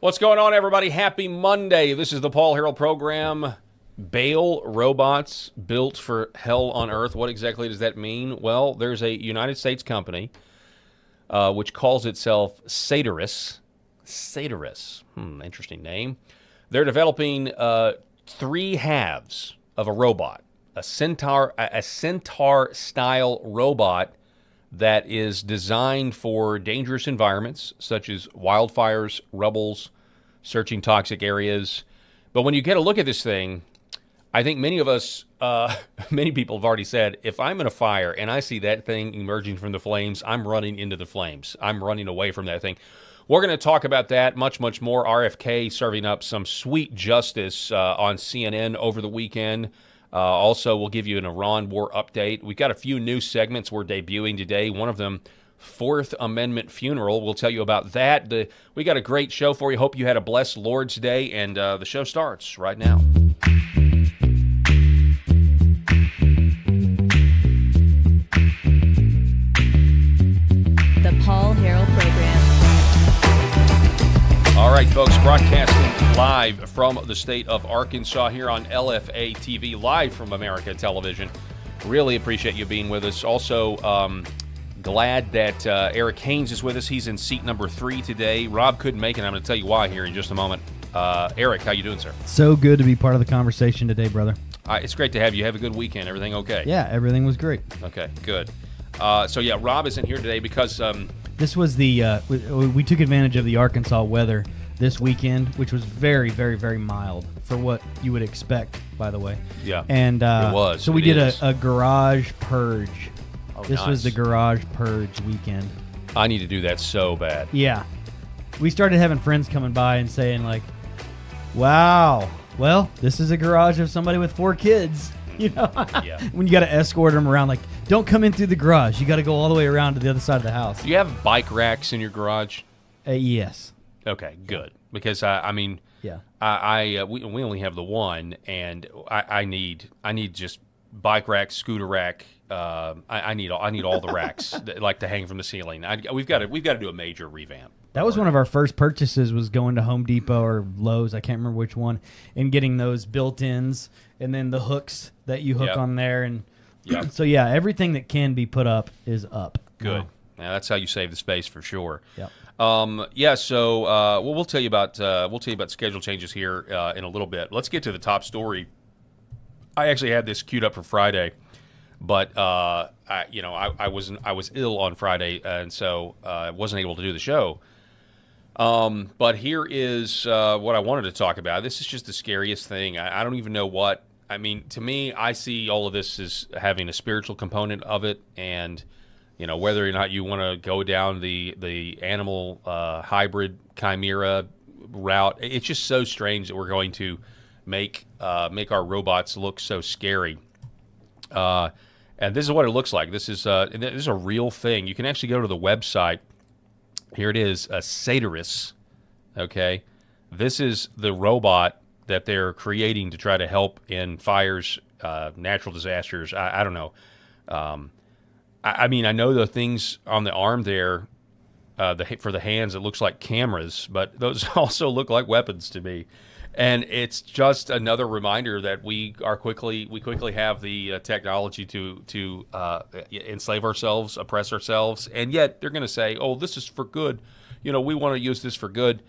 What's going on, everybody? Happy Monday. This is the Paul Harrell program. BAAL robots built for hell on earth. What exactly does that mean? Well, there's a United States company which calls itself Satirus. Satirus. Interesting name. They're developing three halves of a robot. A centaur-style robot that is designed for dangerous environments such as wildfires, rubbles, searching toxic areas. But when you get a look at this thing, I think many of us, many people have already said, if I'm in a fire and I see that thing emerging from the flames, I'm running into the flames. I'm running away from that thing. We're going to talk about that, much more. RFK serving up some sweet justice on CNN over the weekend. Also, we'll give you an Iran war update. We've got a few new segments we're debuting today. One of them, Fourth Amendment funeral. We'll tell you about that. We got a great show for you. Hope you had a blessed Lord's Day, and the show starts right now. The Paul Harrell Program. All right, folks, broadcasting live from the state of Arkansas here on LFA TV, live from America Television. Really appreciate you being with us. Also, glad that Eric Haynes is with us. He's in seat number 3 today. Rob couldn't make it. I'm going to tell you why here in just a moment. Eric, how you doing, sir? So good to be part of the conversation today, brother. It's great to have you. Have a good weekend. Everything okay? Yeah, everything was great. Okay, good. So, Rob isn't here today because... This was the we took advantage of the Arkansas weather this weekend, which was very, very, very mild for what you would expect, by the way. Yeah, and it was. So we did a garage purge. Oh, this nice. was the garage purge weekend. I need to do that so bad. Yeah. We started having friends coming by and saying, like, wow, well, this is a garage of somebody with 4 kids. You know, Yeah. When you got to escort them around, like, don't come in through the garage. You got to go all the way around to the other side of the house. Do you have bike racks in your garage? Yes. Okay, good. Because we only have the one, and I need just bike rack, scooter rack. I need all the racks like to hang from the ceiling. We've got to do a major revamp. That was one of our first purchases, was going to Home Depot or Lowe's, I can't remember which one, and getting those built-ins and then the hooks that you hook on there. And so, yeah, everything that can be put up is up. Good. Now, that's how you save the space for sure. Yep. So we'll tell you about schedule changes here in a little bit. Let's get to the top story. I actually had this queued up for Friday, but I was ill on Friday, and so I wasn't able to do the show. But here is what I wanted to talk about. This is just the scariest thing. I don't even know what. I mean, to me, I see all of this as having a spiritual component of it, and whether or not you want to go down the animal hybrid chimera route, it's just so strange that we're going to make our robots look so scary. And this is what it looks like. This is a real thing. You can actually go to the website. Here it is, Satirus. Okay, this is the robot that they're creating to try to help in fires, natural disasters. I don't know. I know the things on the arm there, for the hands, it looks like cameras, but those also look like weapons to me. And it's just another reminder that we quickly have the technology to enslave ourselves, oppress ourselves, and yet they're going to say, "Oh, this is for good." We want to use this for good.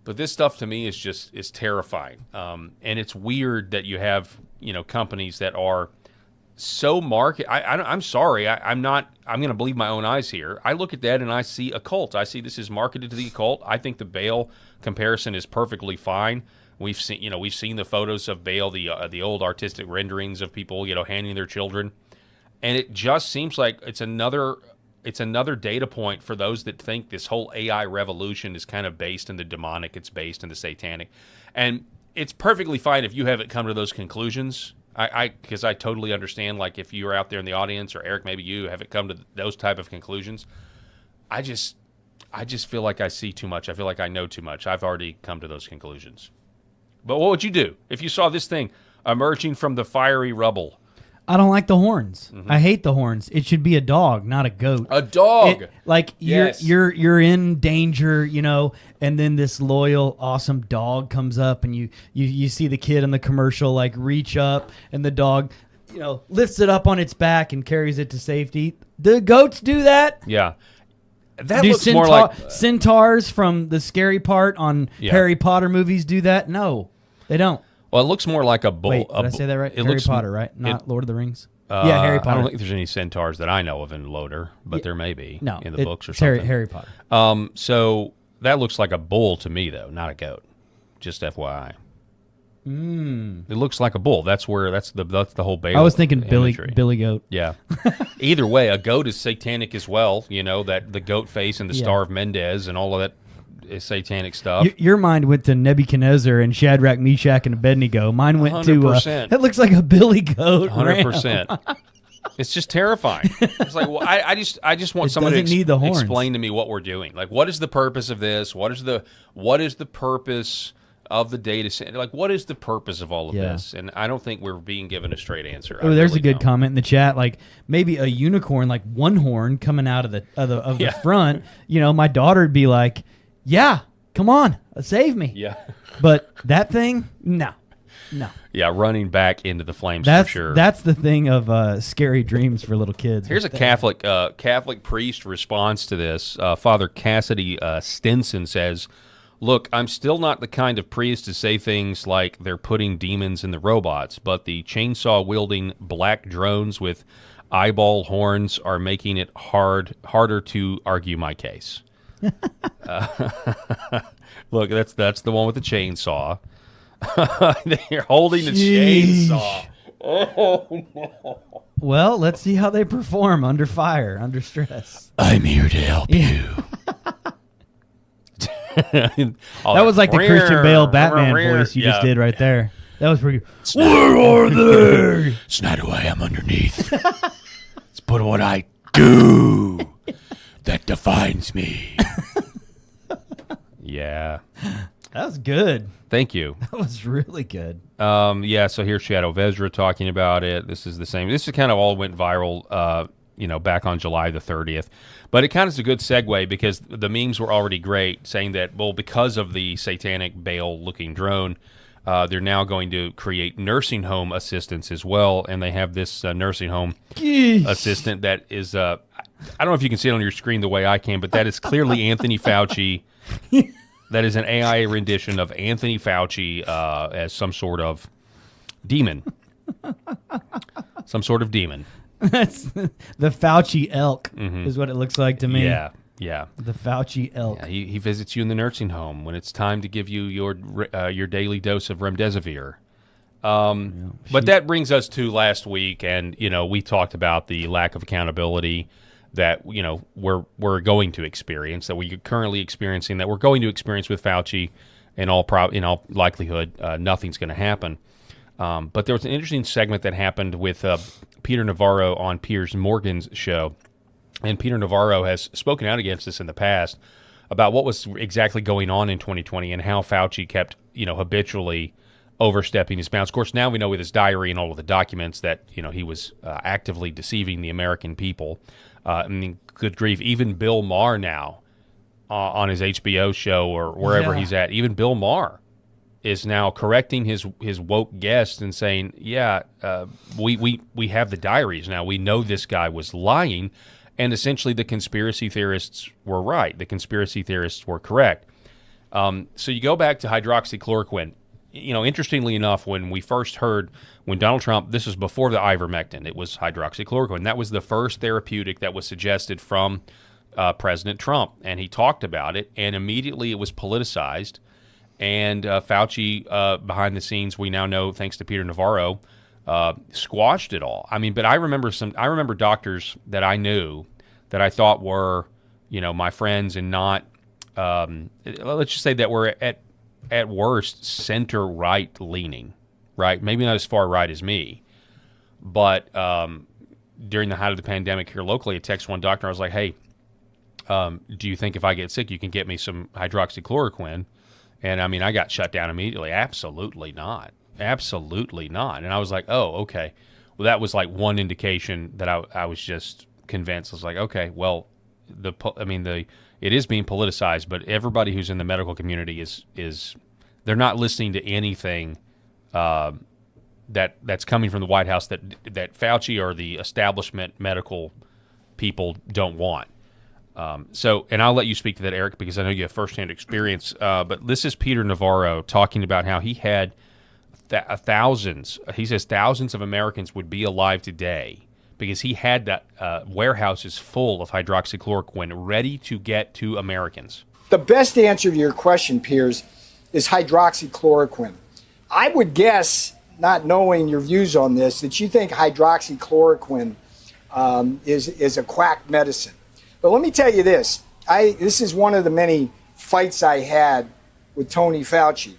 But this stuff to me is terrifying, and it's weird that you have companies that are so I'm sorry, I'm not. I'm going to believe my own eyes here. I look at that and I see a cult. I see this is marketed to the occult. I think the BAAL comparison is perfectly fine. We've seen the photos of BAAL, the old artistic renderings of people handing their children, and it just seems like it's another data point for those that think this whole AI revolution is kind of based in the demonic, it's based in the satanic. And it's perfectly fine if you haven't come to those conclusions. Because I totally understand, like, if you're out there in the audience, or Eric, maybe you haven't come to those type of conclusions. I just feel like I see too much. I feel like I know too much. I've already come to those conclusions. But what would you do if you saw this thing emerging from the fiery rubble? I don't like the horns. I hate the horns. It should be a dog, not a goat. A dog. Yes. You're in danger, and then this loyal, awesome dog comes up, and you see the kid in the commercial like reach up, and the dog, lifts it up on its back and carries it to safety. Do goats do that? Yeah. That looks more like centaurs from the scary part on Harry Potter movies do that? No, they don't. Well, it looks more like a bull. Wait, did I say that right? Harry Potter, right? Not Lord of the Rings? Yeah, Harry Potter. I don't think there's any centaurs that I know of in Loader, but there may be in the books or it's something. Harry Potter. So that looks like a bull to me, though, not a goat. Just FYI. It looks like a bull. That's the whole BAAL. I was thinking imagery. Billy Goat. Yeah. Either way, a goat is satanic as well. That the goat face and the Star of Mendez and all of that is satanic stuff. Your mind went to Nebuchadnezzar and Shadrach, Meshach, and Abednego. Mine went 100%. to it looks like a Billy Goat. 100%. It's just terrifying. It's like, well, I just want someone to explain to me what we're doing. Like, what is the purpose of this? What is the purpose of the data center? Like, what is the purpose of all of this? And I don't think we're being given a straight answer. Oh, there's a good comment in the chat. Like maybe a unicorn, like one horn coming out of the front. My daughter would be like, "Yeah, come on, save me." Yeah. But that thing, no. Yeah, running back into the flames for sure. That's the thing of scary dreams for little kids. Here's a Catholic priest response to this. Father Cassidy Stinson says, "Look, I'm still not the kind of priest to say things like they're putting demons in the robots, but the chainsaw-wielding black drones with eyeball horns are making it harder to argue my case." Look, that's the one with the chainsaw. They're holding the chainsaw. Oh, no. Well, let's see how they perform under fire, under stress. I'm here to help you. That was like the Christian Bale Batman voice you just did right there. That was pretty good. Where are they? It's not who I am underneath. It's but what I do that defines me. Yeah. That was good. Thank you. That was really good. So here's Shadow Vezra talking about it. This is the same. This is kind of all went viral, back on July the 30th. But it kind of is a good segue because the memes were already great, saying that, well, because of the satanic BAAL-looking drone, they're now going to create nursing home assistants as well. And they have this nursing home assistant that is, I don't know if you can see it on your screen the way I can, but that is clearly Anthony Fauci. That is an AI rendition of Anthony Fauci as some sort of demon. Some sort of demon. That's the Fauci elk is what it looks like to me. Yeah. The Fauci elk. Yeah, he visits you in the nursing home when it's time to give you your daily dose of remdesivir. But that brings us to last week, and we talked about the lack of accountability that we're going to experience, that we're currently experiencing, that we're going to experience with Fauci. In all likelihood, nothing's going to happen. But there was an interesting segment that happened with Peter Navarro on Piers Morgan's show, and Peter Navarro has spoken out against this in the past about what was exactly going on in 2020 and how Fauci kept habitually overstepping his bounds. Of course, now we know with his diary and all of the documents that he was actively deceiving the American people. Good grief, even Bill Maher now on his HBO show or wherever he's at, even Bill Maher is now correcting his woke guests and saying, we have the diaries now. We know this guy was lying, and essentially the conspiracy theorists were right. The conspiracy theorists were correct. So you go back to hydroxychloroquine. Interestingly enough, when we first heard, when Donald Trump, this was before the ivermectin, it was hydroxychloroquine. That was the first therapeutic that was suggested from President Trump, and he talked about it, and immediately it was politicized. And Fauci, behind the scenes, we now know, thanks to Peter Navarro, squashed it all. I mean, but I remember doctors that I knew that I thought were, my friends, and not, let's just say that were at worst center right leaning, right? Maybe not as far right as me, but during the height of the pandemic here locally, I texted one doctor. I was like, "Hey, do you think if I get sick, you can get me some hydroxychloroquine?" And I mean, I got shut down immediately. Absolutely not. Absolutely not. And I was like, oh, okay. that was like one indication that I was just convinced. I was like, okay, well, it is being politicized, but everybody who's in the medical community is they're not listening to anything that's coming from the White House that Fauci or the establishment medical people don't want. And I'll let you speak to that, Eric, because I know you have firsthand experience. But this is Peter Navarro talking about how he had thousands of Americans would be alive today because he had that warehouses full of hydroxychloroquine ready to get to Americans. The best answer to your question, Piers, is hydroxychloroquine. I would guess, not knowing your views on this, that you think hydroxychloroquine is a quack medicine. But let me tell you this. This is one of the many fights I had with Tony Fauci.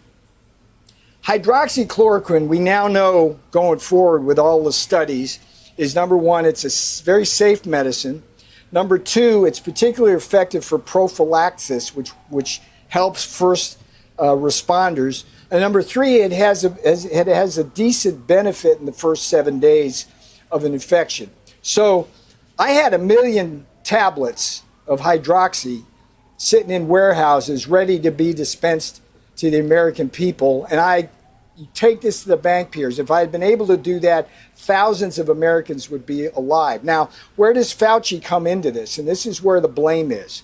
Hydroxychloroquine, we now know going forward with all the studies, is number one, it's a very safe medicine. Number two, it's particularly effective for prophylaxis, which helps first responders. And number three, it has a decent benefit in the first 7 days of an infection. So I had 1 million tablets of hydroxy sitting in warehouses ready to be dispensed to the American people. And you take this to the bank, Piers. If I had been able to do that, thousands of Americans would be alive. Now, where does Fauci come into this? And this is where the blame is.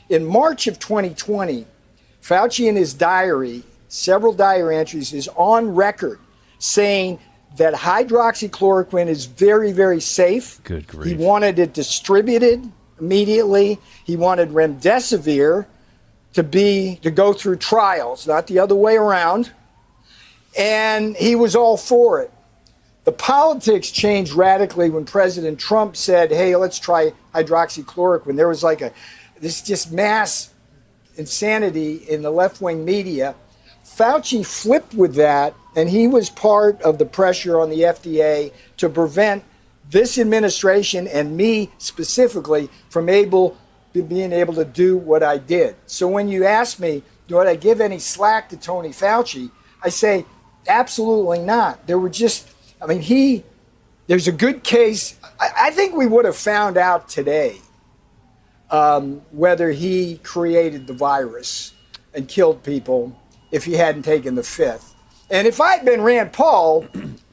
In March of 2020, Fauci in his diary, several diary entries, is on record saying that hydroxychloroquine is very, very safe. Good grief. He wanted it distributed immediately. He wanted remdesivir to go through trials, not the other way around. And he was all for it. The politics changed radically when President Trump said, hey, let's try hydroxychloroquine. There was like this just mass insanity in the left-wing media. Fauci flipped with that, and he was part of the pressure on the FDA to prevent this administration and me specifically from being able to do what I did. So when you ask me, do I give any slack to Tony Fauci, I say, absolutely not. There's a good case. I think we would have found out today whether he created the virus and killed people if he hadn't taken the fifth. And if I'd been Rand Paul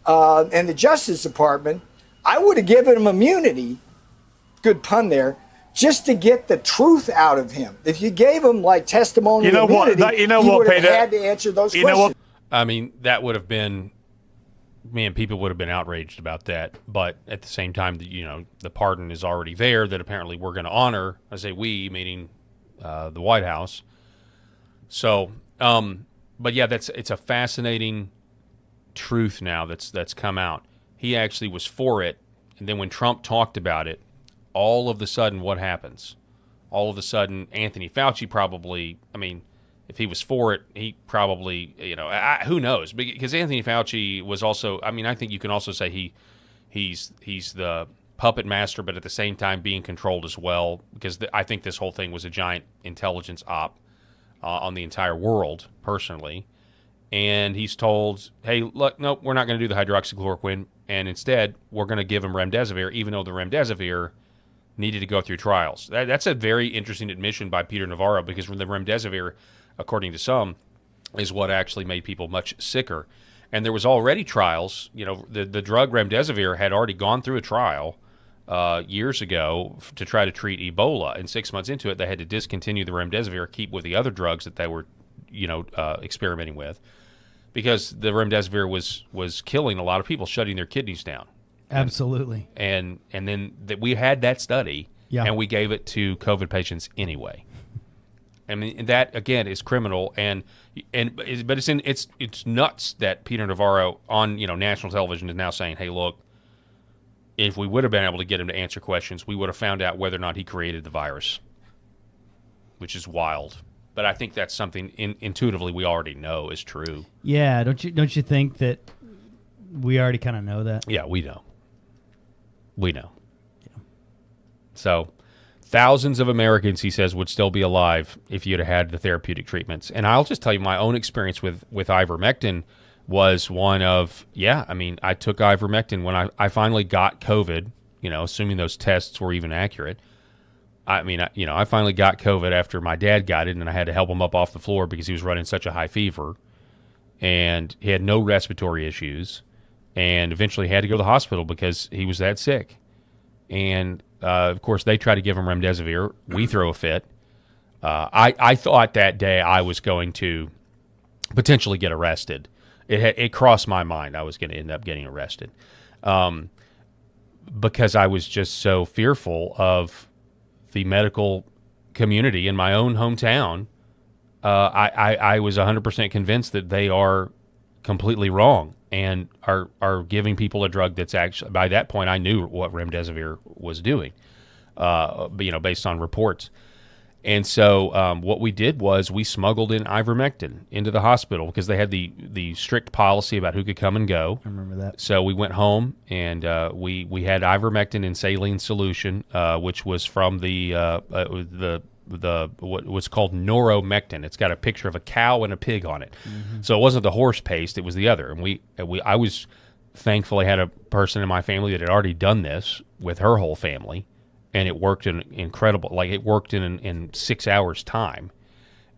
and the Justice Department, I would have given him immunity, good pun there, just to get the truth out of him. If you gave him like testimonial immunity, he would have had to answer those questions. I mean, that would have been, people would have been outraged about that. But at the same time, the pardon is already there that apparently we're going to honor. I say we, meaning the White House. So, but yeah, it's a fascinating truth now that's come out. He actually was for it, and then when Trump talked about it, all of a sudden, what happens? All of a sudden, Anthony Fauci probably, if he was for it, he probably, who knows? Because Anthony Fauci was also, I think you can also say he's the puppet master, but at the same time being controlled as well, because I think this whole thing was a giant intelligence op on the entire world, personally. And he's told, hey, look, nope, we're not going to do the hydroxychloroquine, and instead we're going to give him remdesivir, even though the remdesivir needed to go through trials. That's a very interesting admission by Peter Navarro, because the remdesivir, according to some, is what actually made people much sicker. And there was already trials. The drug remdesivir had already gone through a trial years ago to try to treat Ebola. And 6 months into it, they had to discontinue the remdesivir, keep with the other drugs that they were, experimenting with, because the remdesivir was killing a lot of people, shutting their kidneys down. Absolutely. And then we had that study, yeah, and we gave it to COVID patients anyway. That again is criminal, but it's nuts that Peter Navarro on national television is now saying, "Hey, look, if we would have been able to get him to answer questions, we would have found out whether or not he created the virus," which is wild. But I think that's something intuitively we already know is true. Yeah, don't you think that we already kind of know that? Yeah, we know. Yeah. So, thousands of Americans, he says, would still be alive if you'd have had the therapeutic treatments. And I'll just tell you my own experience with ivermectin was one of, I mean, I took ivermectin when I finally got COVID, assuming those tests were even accurate. I mean, I finally got COVID after my dad got it, and I had to help him up off the floor because he was running such a high fever, and he had no respiratory issues, and eventually had to go to the hospital because he was that sick. And, of course, they try to give him remdesivir. We throw a fit. I thought that day I was going to potentially get arrested. It crossed my mind I was going to end up getting arrested because I was just so fearful of the medical community in my own hometown. I was 100% convinced that they are completely wrong and are giving people a drug that's actually, by that point, I knew what remdesivir was doing, based on reports. And so what we did was we smuggled in ivermectin into the hospital because they had the strict policy about who could come and go. I remember that. So we went home and we had ivermectin in saline solution, which was from the what's called noromectin. It's got a picture of a cow and a pig on it. Mm-hmm. So it wasn't the horse paste; it was the other. And I was thankfully had a person in my family that had already done this with her whole family. And it worked it worked in 6 hours time.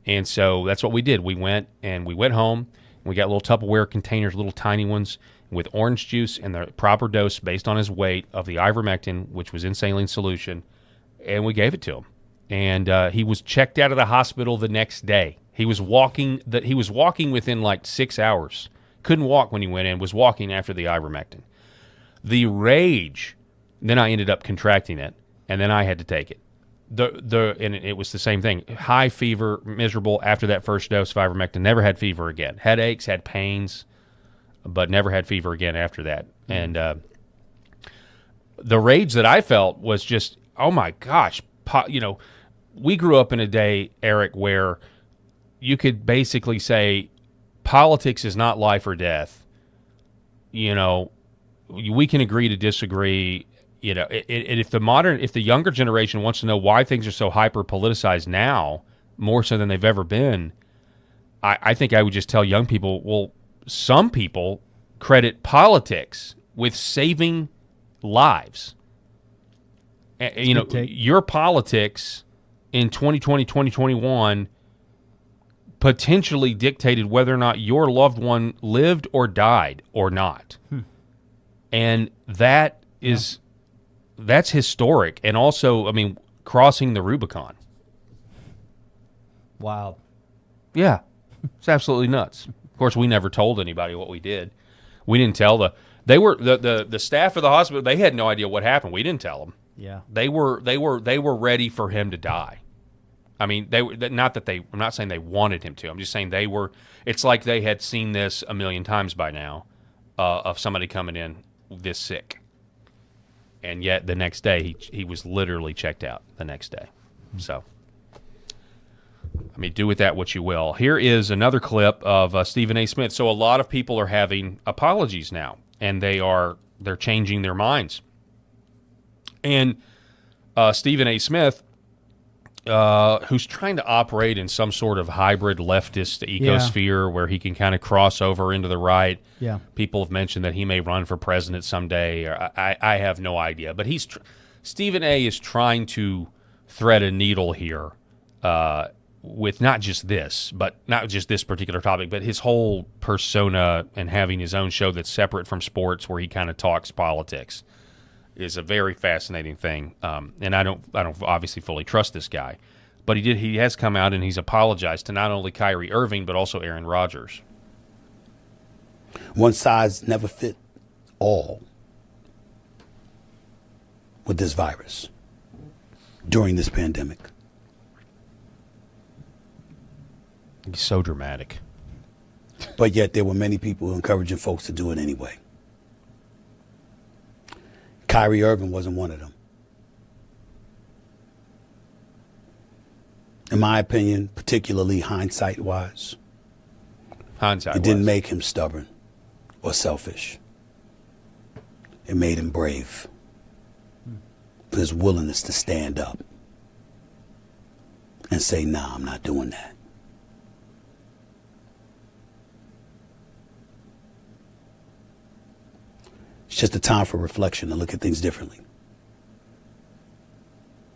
And so that's what we did. We went home, and we got little Tupperware containers, little tiny ones, with orange juice and the proper dose based on his weight of the ivermectin, which was in saline solution, and we gave it to him. And he was checked out of the hospital the next day. He was walking within like 6 hours. Couldn't walk when he went in, was walking after the ivermectin. The rage, then I ended up contracting it. And then I had to take it. And it was the same thing. High fever, miserable after that first dose of ivermectin. Never had fever again. Headaches, had pains, but never had fever again after that. And the rage that I felt was just, oh my gosh. We grew up in a day, Eric, where you could basically say politics is not life or death. We can agree to disagree. If the younger generation wants to know why things are so hyper politicized now, more so than they've ever been, I think I would just tell young people, well, some people credit politics with saving lives. Your politics in 2020, 2021 potentially dictated whether or not your loved one lived or died or not. And that is... That's historic, and also, crossing the Rubicon. Wow. Yeah, it's absolutely nuts. Of course, we never told anybody what we did. We didn't tell the staff of the hospital. They had no idea what happened. We didn't tell them. Yeah, they were ready for him to die. I'm not saying they wanted him to. I'm just saying they were. It's like they had seen this a million times by now, of somebody coming in this sick. And yet the next day, he was literally checked out the next day. So, do with that what you will. Here is another clip of Stephen A. Smith. So a lot of people are having apologies now, and they're changing their minds. And Stephen A. Smith, who's trying to operate in some sort of hybrid leftist ecosphere where he can kind of cross over into the right. Yeah. People have mentioned that he may run for president someday. I have no idea. But Stephen A. is trying to thread a needle here with not just this particular topic, but his whole persona and having his own show that's separate from sports where he kind of talks politics. Is a very fascinating thing, and I don't obviously fully trust this guy, but he has come out and he's apologized to not only Kyrie Irving but also Aaron Rodgers. One size never fit all with this virus during this pandemic. He's so dramatic, but yet there were many people encouraging folks to do it anyway. Kyrie Irving wasn't one of them. In my opinion, particularly hindsight-wise, it didn't make him stubborn or selfish. It made him brave for his willingness to stand up and say, nah, I'm not doing that. It's just a time for reflection and look at things differently.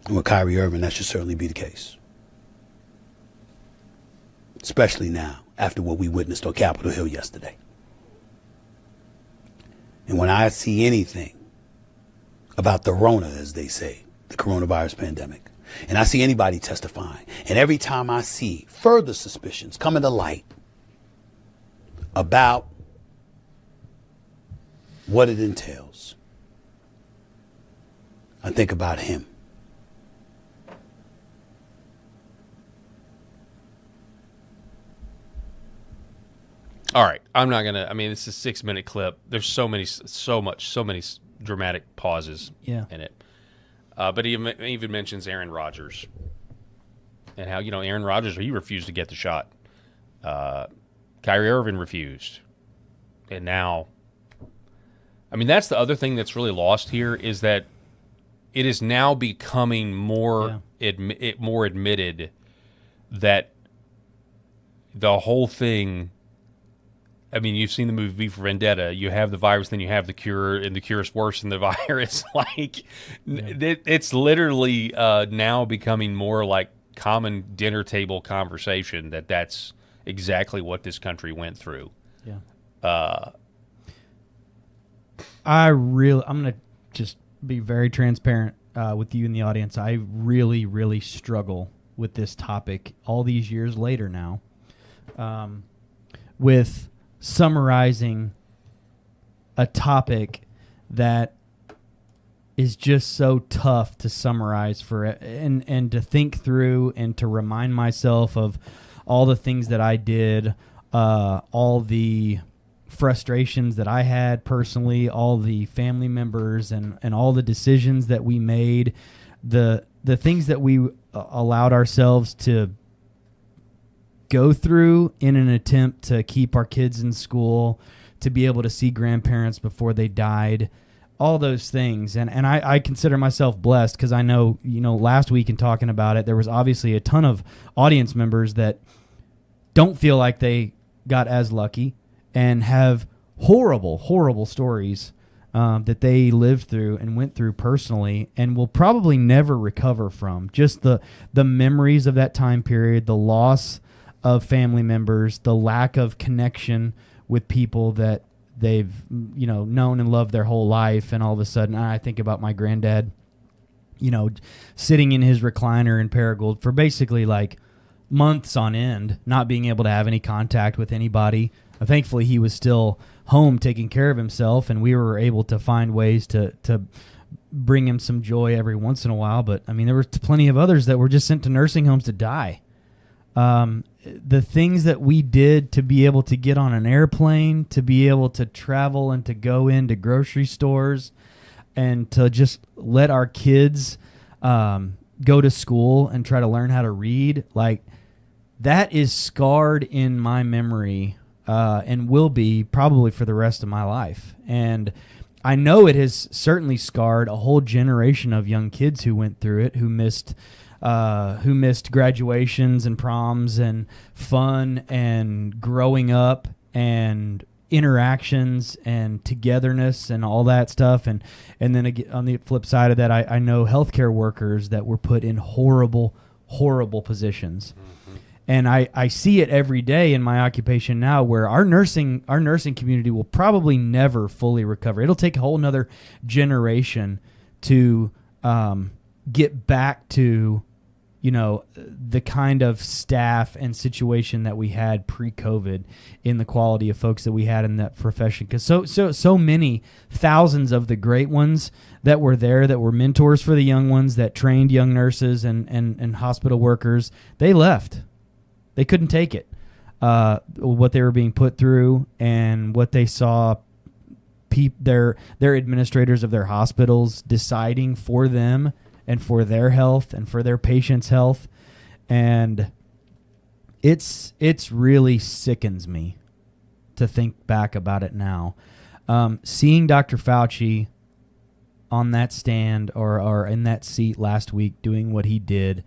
And with Kyrie Irving, that should certainly be the case. Especially now, after what we witnessed on Capitol Hill yesterday. And when I see anything about the Rona, as they say, the coronavirus pandemic, and I see anybody testifying, and every time I see further suspicions coming to light about what it entails, I think about him. All right, I'm not gonna. I mean, it's a 6-minute clip. There's so many dramatic pauses in it. But he even mentions Aaron Rodgers and how Aaron Rodgers, he refused to get the shot. Kyrie Irving refused, and now, I mean, that's the other thing that's really lost here is that it is now becoming more more admitted that the whole thing. I mean, you've seen the movie V for Vendetta. You have the virus, then you have the cure, and the cure is worse than the virus. It's literally now becoming more like common dinner table conversation that's exactly what this country went through. Yeah. I'm going to just be very transparent with you in the audience. I really, really struggle with this topic all these years later now with summarizing a topic that is just so tough to summarize for it and to think through and to remind myself of all the things that I did, all the frustrations that I had personally, all the family members and all the decisions that we made, the things that we allowed ourselves to go through in an attempt to keep our kids in school, to be able to see grandparents before they died, all those things. And I consider myself blessed because I know, last week in talking about it, there was obviously a ton of audience members that don't feel like they got as lucky and have horrible, horrible stories that they lived through and went through personally and will probably never recover from. Just the memories of that time period, the loss of family members, the lack of connection with people that they've known and loved their whole life, and all of a sudden I think about my granddad sitting in his recliner in Paragould for basically like months on end, not being able to have any contact with anybody. Thankfully he was still home taking care of himself, and we were able to find ways to bring him some joy every once in a while. But I mean, there were plenty of others that were just sent to nursing homes to die. The things that we did to be able to get on an airplane, to be able to travel and to go into grocery stores and to just let our kids go to school and try to learn how to read, like that is scarred in my memory and will be probably for the rest of my life. And I know it has certainly scarred a whole generation of young kids who went through it, who missed graduations and proms and fun and growing up and interactions and togetherness and all that stuff. And then again, on the flip side of that, I know healthcare workers that were put in horrible, horrible positions. Mm-hmm. And I see it every day in my occupation now, where our nursing community will probably never fully recover. It'll take a whole nother generation to get back to the kind of staff and situation that we had pre-COVID, in the quality of folks that we had in that profession. Because so many thousands of the great ones that were there, that were mentors for the young ones, that trained young nurses and hospital workers, they left. They couldn't take it, what they were being put through and what they saw their administrators of their hospitals deciding for them and for their health and for their patients' health. And it's really sickens me to think back about it now. Seeing Dr. Fauci on that stand or in that seat last week doing what he did,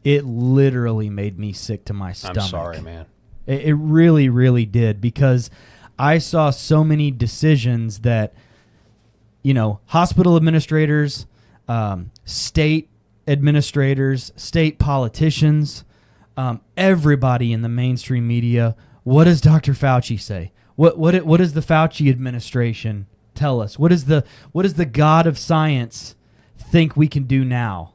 it literally made me sick to my stomach. I'm sorry, man. It really, really did, because I saw so many decisions that hospital administrators, state administrators, state politicians, everybody in the mainstream media. What does Dr. Fauci say? What does the Fauci administration tell us? What does the God of science think we can do now?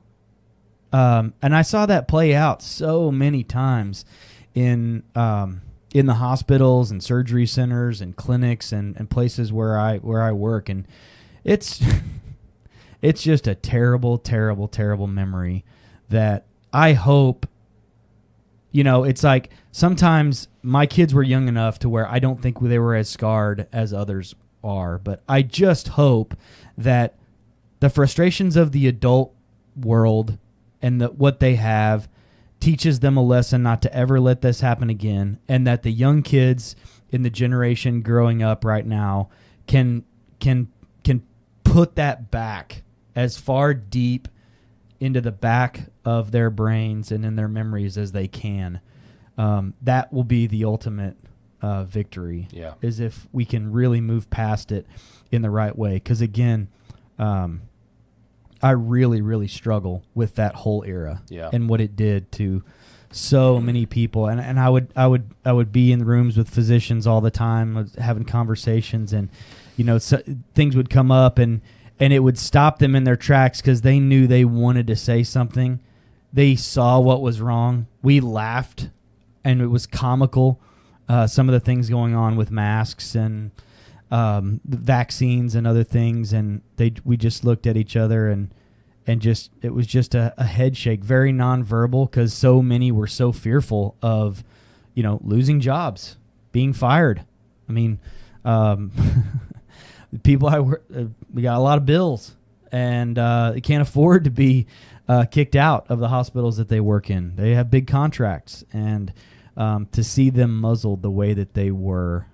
And I saw that play out so many times in the hospitals and surgery centers and clinics and places where I work, and it's it's just a terrible, terrible, terrible memory that I hope. It's like sometimes my kids were young enough to where I don't think they were as scarred as others are, but I just hope that the frustrations of the adult world and what they have teaches them a lesson not to ever let this happen again, and that the young kids in the generation growing up right now can put that back as far deep into the back of their brains and in their memories as they can. That will be the ultimate victory. Yeah. Is if we can really move past it in the right way. Because again, I really, really struggle with that whole era and what it did to so many people. And I would be in rooms with physicians all the time, having conversations, and things would come up and it would stop them in their tracks because they knew they wanted to say something. They saw what was wrong. We laughed, and it was comical. Some of the things going on with masks and the vaccines and other things, and we just looked at each other and it was just a head shake, very nonverbal, because so many were so fearful of losing jobs, being fired. I mean, the people I work, we got a lot of bills, and they can't afford to be kicked out of the hospitals that they work in. They have big contracts, and to see them muzzled the way that they were,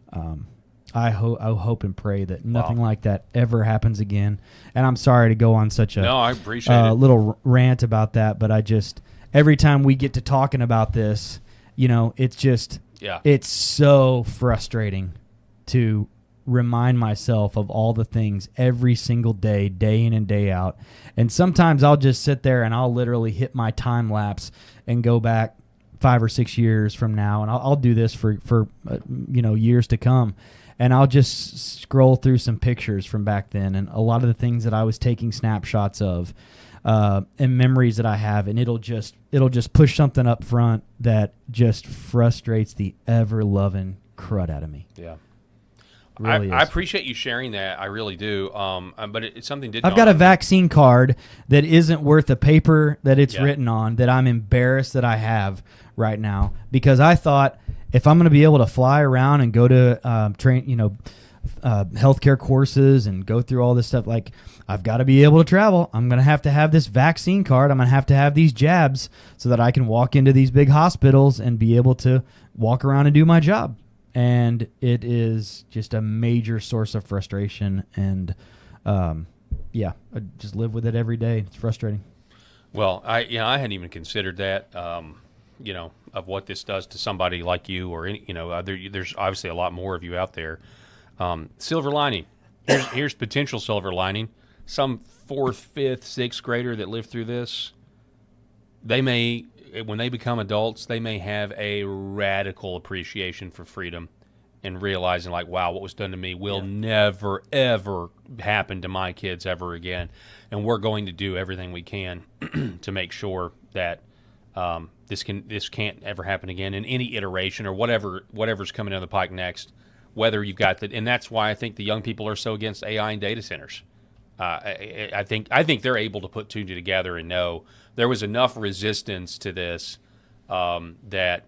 I hope and pray that nothing like that ever happens again. And I'm sorry to go on such a I appreciate it. Little rant about that, but I just, every time we get to talking about this, it's just, it's so frustrating to remind myself of all the things every single day, day in and day out. And sometimes I'll just sit there and I'll literally hit my time lapse and go back 5 or 6 years from now, and I'll do this for years to come, and I'll just scroll through some pictures from back then and a lot of the things that I was taking snapshots of, and memories that I have, and it'll just push something up front that just frustrates the ever-loving crud out of me. Yeah. Really I appreciate you sharing that. I really do. But it's something did. I've got a vaccine card that isn't worth the paper that it's written on, that I'm embarrassed that I have right now, because I thought if I'm going to be able to fly around and go to healthcare courses and go through all this stuff, like I've got to be able to travel. I'm going to have this vaccine card. I'm going to have these jabs so that I can walk into these big hospitals and be able to walk around and do my job. And it is just a major source of frustration, and I just live with it every day. It's frustrating. Well, I hadn't even considered that, of what this does to somebody like you, or any, there's obviously a lot more of you out there. Silver lining. Here's potential silver lining. Some 4th, 5th, 6th grader that lived through this, they may, when they become adults, they may have a radical appreciation for freedom and realizing, like, wow, what was done to me will never, ever happen to my kids ever again. And we're going to do everything we can to make sure that this can't ever happen again in any iteration or whatever's coming down the pike next. Whether you've got that, and that's why I think the young people are so against AI and data centers. I think they're able to put two together and know there was enough resistance to this that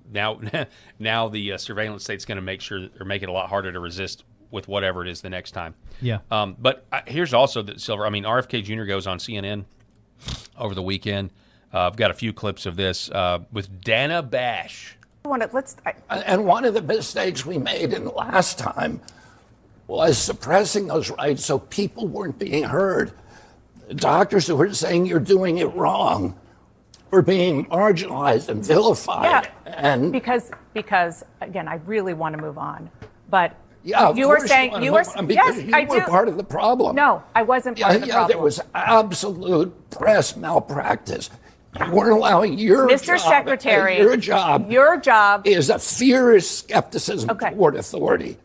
now the surveillance state's going to make it a lot harder to resist with whatever it is the next time. Yeah. But here's also the silver. I mean, RFK Jr. goes on CNN over the weekend. I've got a few clips of this with Dana Bash. And one of the mistakes we made in the last time was suppressing those rights so people weren't being heard. Doctors who were saying you're doing it wrong were being marginalized and vilified. Yeah, and because again, I really want to move on, but Yeah, you were saying you were. Yes, I do. You were part of the problem. No, I wasn't part of the problem. There was absolute press malpractice. You weren't allowing Mr. Secretary, your job is a fierce skepticism toward authority.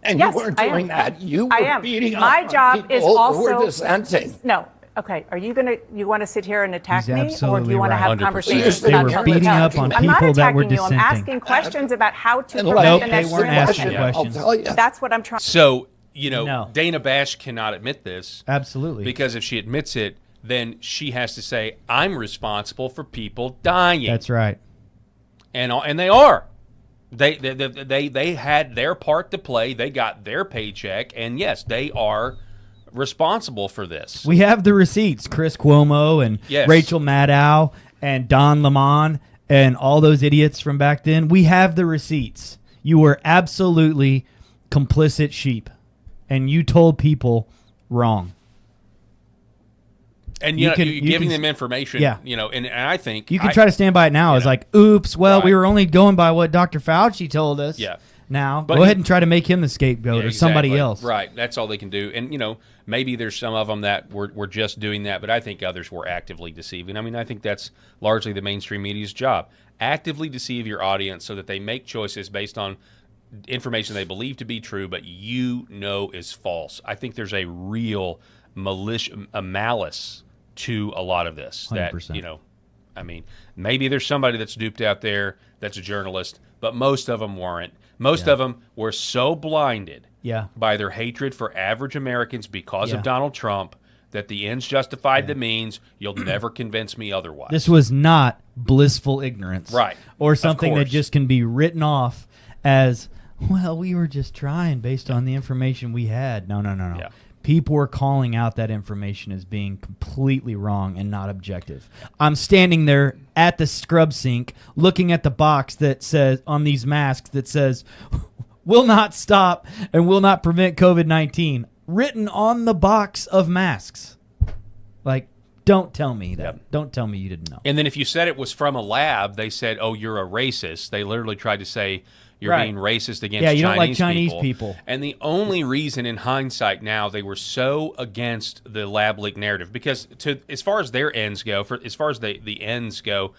And you weren't doing that. You were beating up My job people is also who were dissenting. No. Okay, are you want to sit here and attack He's me, or do you want to have 100%. conversations They about were something beating else? up on I'm not people that were attacking you. I'm dissenting. asking questions about how to Nope, prevent the next they weren't asking generation. questions. I'll tell you. That's what I'm trying. So, No. Dana Bash cannot admit this. Absolutely. Because if she admits it, then she has to say, I'm responsible for people dying. That's right. And they are. They had their part to play. They got their paycheck. And yes, they are responsible for this. We have the receipts. Chris Cuomo and Rachel Maddow and Don Lemon and all those idiots from back then. We have the receipts. You were absolutely complicit sheep. And you told people wrong. And you're giving them information, and I think... You can try to stand by it now as like, oops, well, we were only going by what Dr. Fauci told us. Yeah. Now, go ahead and try to make him the scapegoat or somebody else. Right, that's all they can do. And, maybe there's some of them that were just doing that, but I think others were actively deceiving. I mean, I think that's largely the mainstream media's job. Actively deceive your audience so that they make choices based on information they believe to be true, but is false. I think there's a real malice to a lot of this. 100%. I mean, maybe there's somebody that's duped out there that's a journalist, but most of them weren't. Most of them were so blinded by their hatred for average Americans because of Donald Trump that the ends justified the means. You'll never convince me otherwise. This was not blissful ignorance. Right. Or something that just can be written off as, well, we were just trying based on the information we had. No. Yeah. People were calling out that information as being completely wrong and not objective. I'm standing there at the scrub sink looking at the box that says, on these masks, that says, will not stop and will not prevent COVID-19, written on the box of masks. Like, don't tell me that. Yep. Don't tell me you didn't know. And then if you said it was from a lab, they said, oh, you're a racist. They literally tried to say, you're being racist against Chinese people. Yeah, you don't like Chinese people. And the only reason in hindsight now they were so against the lab leak narrative, because as far as their ends go, as far as the ends go,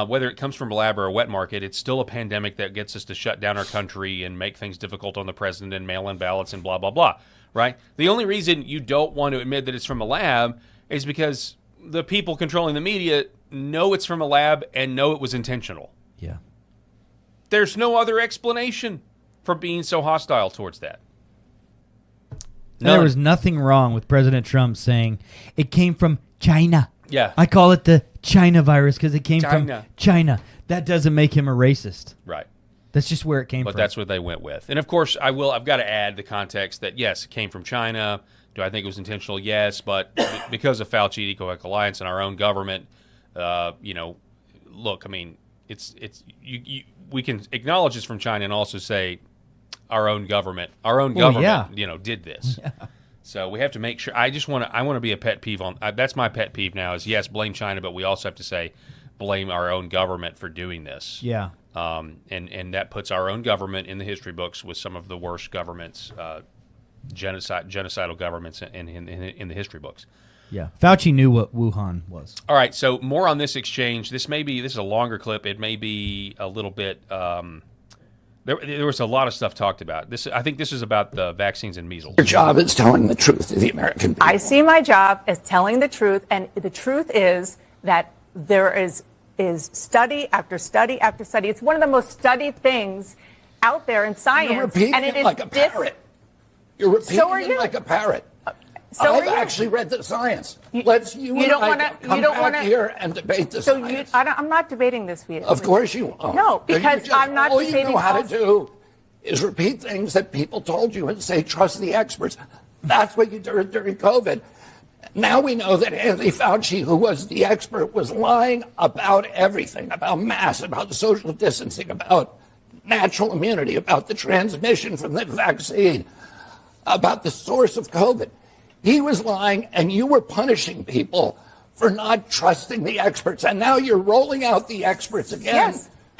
whether it comes from a lab or a wet market, it's still a pandemic that gets us to shut down our country and make things difficult on the president and mail-in ballots and blah, blah, blah, right? The only reason you don't want to admit that it's from a lab is because the people controlling the media know it's from a lab and know it was intentional. Yeah. There's no other explanation for being so hostile towards that. There was nothing wrong with President Trump saying it came from China. Yeah. I call it the China virus because it came from China. That doesn't make him a racist. Right. That's just where it came from. But that's what they went with. And of course, I've got to add the context that, yes, it came from China. Do I think it was intentional? Yes. But because of Fauci, Eco Alliance, and our own government, look, I mean, we can acknowledge this from China and also say our own government, did this. Yeah. So we have to make sure. I want to be a pet peeve on. That's my pet peeve now. Is yes, blame China, but we also have to say blame our own government for doing this. Yeah. And that puts our own government in the history books with some of the worst governments, genocidal governments in the history books. Yeah, Fauci knew what Wuhan was. All right, so more on this exchange. This is a longer clip. It may be a little bit. There was a lot of stuff talked about. I think this is about the vaccines and measles. Your job is telling the truth to the American people. I see my job as telling the truth, and the truth is that there is study after study after study. It's one of the most studied things out there in science. You're repeating it like a parrot. You're repeating it like a parrot. I've actually read the science. You don't want to come back here and debate the science. I'm not debating this with you. Of course you won't. No, because I'm not debating. All you know how to do is repeat things that people told you and say, trust the experts. That's what you did during COVID. Now we know that Anthony Fauci, who was the expert, was lying about everything, about masks, about social distancing, about natural immunity, about the transmission from the vaccine, about the source of COVID. He was lying, and you were punishing people for not trusting the experts. And now you're rolling out the experts again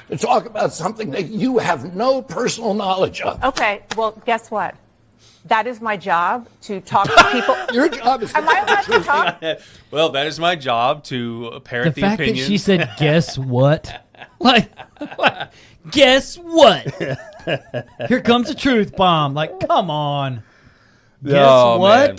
to talk about something that you have no personal knowledge of. Okay, well, guess what? that is my job to talk to people. Your job is. Am I allowed to talk? Well, that is my job to parrot The the fact that opinions. she said, "Guess what?" like, guess what? Here comes the truth bomb. Like, come on. Guess Oh, what? man.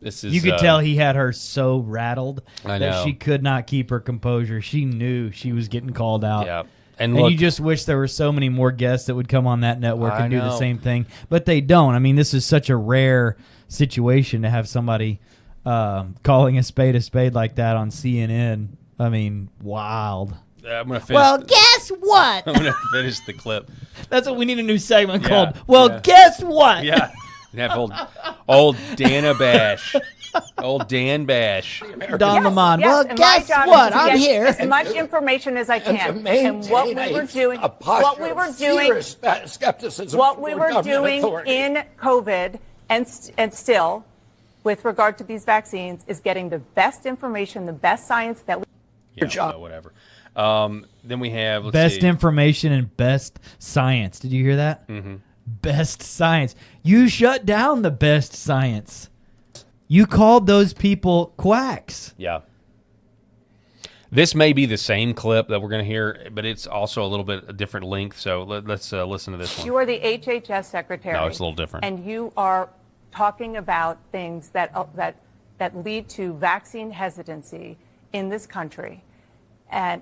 This is, You could tell he had her so rattled I that know. she could not keep her composure. She knew she was getting called out. Yeah. And look, you just wish there were so many more guests that would come on that network I and do the know. same thing. But they don't. I mean, this is such a rare situation to have somebody calling a spade like that on CNN. I mean, wild. I'm going to finish. Well, guess what? I'm going to finish the clip. That's what we need, a new segment Yeah, called, well, yeah. guess what? Yeah. And have old Dana Bash. Old Dan Bash. Don Lamont. Yes, Well, and my guess job is what? to I'm get here. as much information as I And to can. maintain And what we were doing, a posture what we were of doing, fear, skepticism. what we toward were government doing authority. in COVID and still, with regard to these vaccines, is getting the best information, the best science that we. Yeah, job. well, whatever. Then we have, let's Best see. information and best science. Did you hear that? Mm-hmm. Best science. You shut down the best science. You called those people quacks. Yeah. This may be the same clip that we're going to hear, but it's also a little bit a different length. So let's listen to this one. You are the HHS secretary. No, it's a little different. And you are talking about things that lead to vaccine hesitancy in this country, and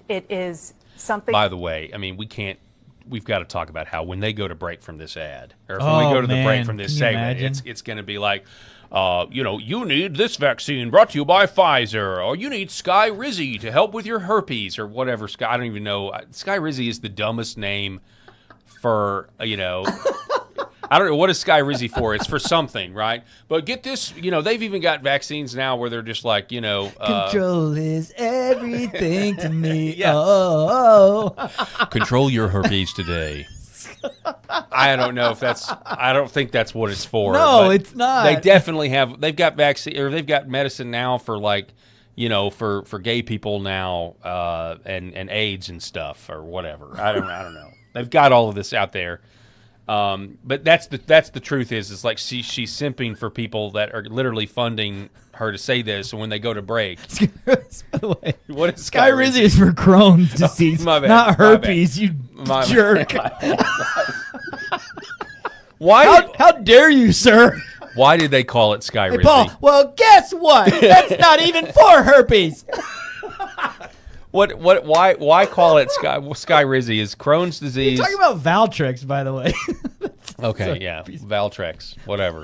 it is something. By the way, I mean, we've got to talk about how when they go to break from this ad, or when Oh, we go to the break man. from this Can you segment, imagine? it's going to be like, you need this vaccine brought to you by Pfizer, or you need Sky Rizzy to help with your herpes, or whatever. Sky, I don't even know. Sky Rizzy is the dumbest name for, I don't know. What is Sky Rizzy for? It's for something, right? But get this, they've even got vaccines now where they're just like, Control is everything to me. Yeah. Oh. control your herpes today. I don't know if I don't think that's what it's for. No, but it's not. They definitely they've got vaccine, or they've got medicine now for for gay people now, and AIDS and stuff or whatever. I don't know. They've got all of this out there. But that's the truth is like she's simping for people that are literally funding her to say this. And when they go to break, By the way, what is Sky Rizzy is for Crohn's disease, my bad, not my herpes, you My bad. jerk. Why? How dare you, sir? Why did they call it Sky Hey, Rizzy? Paul, well, guess what? That's not even for herpes. Why call it Sky Rizzy? Is Crohn's disease? Talking about Valtrex, by the way. Okay, yeah, Valtrex, whatever.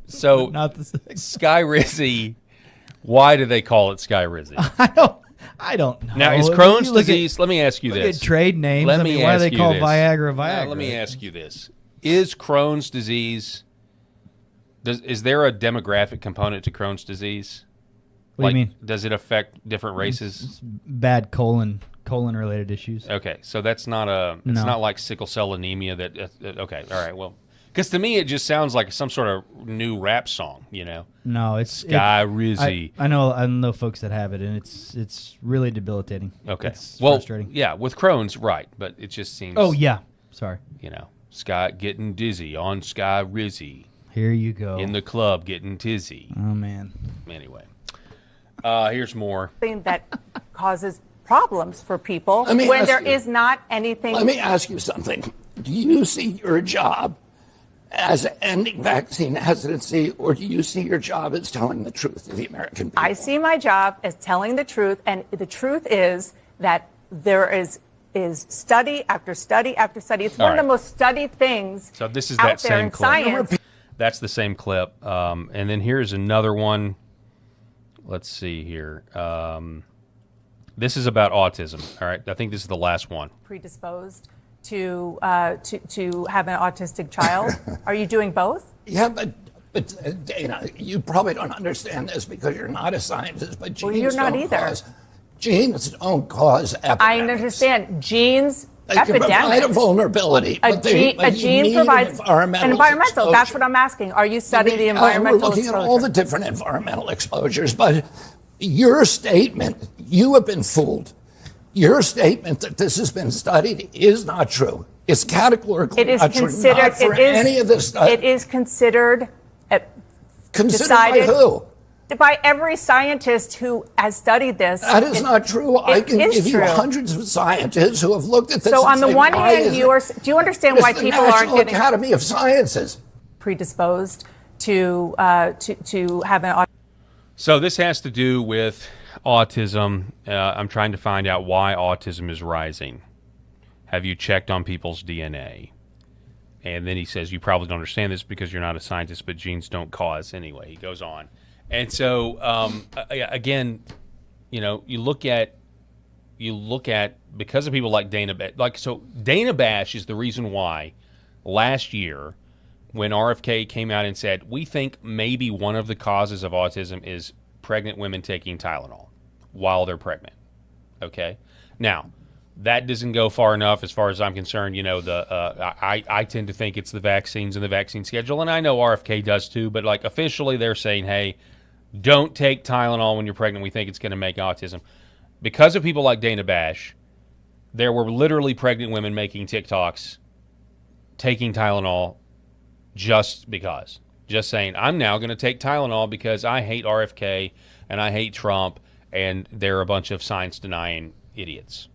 So Not the same. Sky Rizzy. Why do they call it Sky Rizzy? I don't know. Now, is I mean, Crohn's you look disease? Let me ask you Look this. at trade names. Let I me mean, why do ask they you call this. Viagra Now, Viagra? let me ask you this: Is Crohn's disease? Is there a demographic component to Crohn's disease? What do you mean? Does it affect different races? Bad colon related issues. Okay, so that's not it's No. not like sickle cell anemia. Okay, all right, well, because to me it just sounds like some sort of new rap song, No, it's Sky Rizzy. I know folks that have it, and it's really debilitating. Okay, It's well, frustrating. yeah, with Crohn's, right? But it just seems. Oh yeah, sorry. Sky getting dizzy on Sky Rizzy Here you go. in the club getting tizzy. Oh man. Anyway, here's more. Thing that causes problems for people Let me when ask there you. is not anything. Let me ask you something. Do you see your job as ending vaccine hesitancy, or do you see your job as telling the truth to the American people? I see my job as telling the truth, and the truth is that there is study after study after study. It's one of the most studied things So this is out that there same in clip. science. That's the same clip. And then here's another one. Let's see here. This is about autism. All right, I think this is the last one. Predisposed to have an autistic child. Are you doing both? Yeah, but Dana, you probably don't understand this because you're not a scientist, but genes you're not don't either. genes don't cause epidemics. I understand genes. They can provide a Epidemics. vulnerability. A but they- gene, but a you gene need provides an environmental That's exposure. what I'm asking. Are you studying the We're environmental looking exposure? at all the different environmental exposures, but your statement, you have been fooled. Your statement that this has been studied is not true. It's categorically It is not true. considered. Not for any of this. It is considered. Considered decided by who? By every scientist who has studied this. That is not true. I can give you true. hundreds of scientists who have looked at this. So and on the say, one why hand, is do you understand why the people aren't National getting Academy of Sciences predisposed to have an? So this has to do with autism. I'm trying to find out why autism is rising. Have you checked on people's DNA? And then he says, you probably don't understand this because you're not a scientist, but genes don't cause. Anyway, he goes on. And so, again, you look at because of people like Dana Bash is the reason why last year when RFK came out and said, we think maybe one of the causes of autism is pregnant women taking Tylenol while they're pregnant. Okay? Now, that doesn't go far enough as far as I'm concerned. I tend to think it's the vaccines and the vaccine schedule, and I know RFK does too, but like officially they're saying, hey, don't take Tylenol when you're pregnant. We think it's going to make autism. Because of people like Dana Bash, there were literally pregnant women making TikToks taking Tylenol just because. Just saying, I'm now going to take Tylenol because I hate RFK and I hate Trump and they're a bunch of science-denying idiots.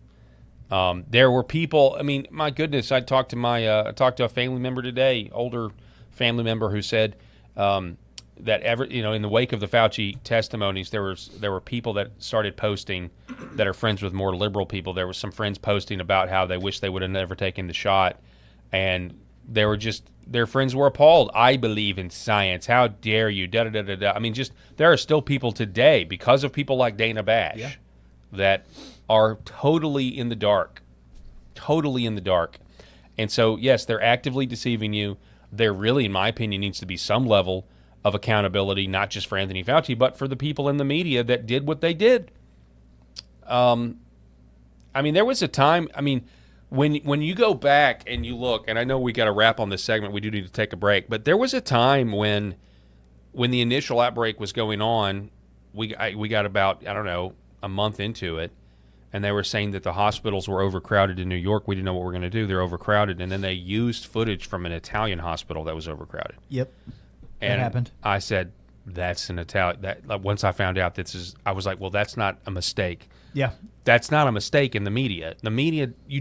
There were people. I mean, my goodness! I talked to a family member today, older family member, who said that in the wake of the Fauci testimonies, there were people that started posting that are friends with more liberal people. There were some friends posting about how they wish they would have never taken the shot, and their friends were appalled. I believe in science. How dare you? Da da da da. I mean, there are still people today because of people like Dana Bash that are totally in the dark. And so, yes, they're actively deceiving you. There really, in my opinion, needs to be some level of accountability, not just for Anthony Fauci, but for the people in the media that did what they did. There was a time, when you go back and you look, and I know we got to wrap on this segment, we do need to take a break, but there was a time when the initial outbreak was going on, we got about, a month into it, and they were saying that the hospitals were overcrowded in New York. We didn't know what we were going to do. They're overcrowded. And then they used footage from an Italian hospital that was overcrowded. Yep. And that happened. I said, that's an Italian. Once I found out I was like, well, that's not a mistake. Yeah. That's not a mistake in the media. The media, you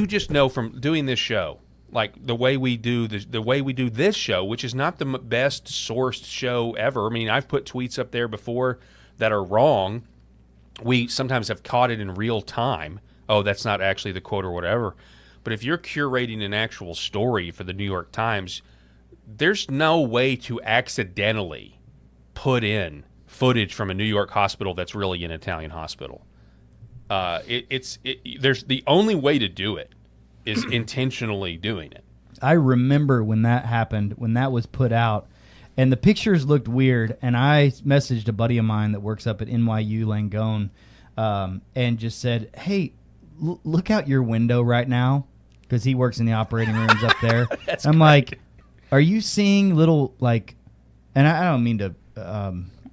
just know from doing this show, like the way we do this show, which is not the best sourced show ever. I mean, I've put tweets up there before that are wrong. We sometimes have caught it in real time. Oh, that's not actually the quote or whatever. But if you're curating an actual story for the New York Times, there's no way to accidentally put in footage from a New York hospital that's really an Italian hospital. There's the only way to do it is intentionally doing it. I remember when that happened, when that was put out, and the pictures looked weird, and I messaged a buddy of mine that works up at NYU Langone and just said, hey, look out your window right now, because he works in the operating rooms up there. I'm great. Like, are you seeing little, like, and I don't mean to,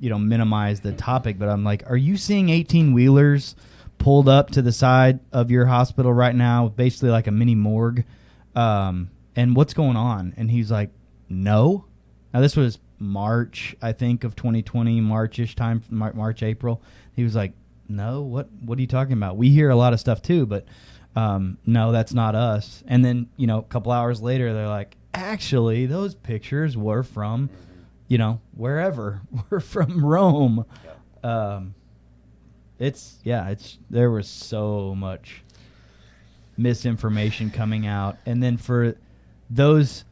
minimize the topic, but I'm like, are you seeing 18-wheelers pulled up to the side of your hospital right now, basically like a mini morgue? And what's going on? And he's like, no. Now, this was March, I think, of 2020, March-ish time, March, April. He was like, no, what are you talking about? We hear a lot of stuff too, but no, that's not us. And then, a couple hours later, they're like, actually, those pictures were from, wherever. We're from Rome. There was so much misinformation coming out. And then for those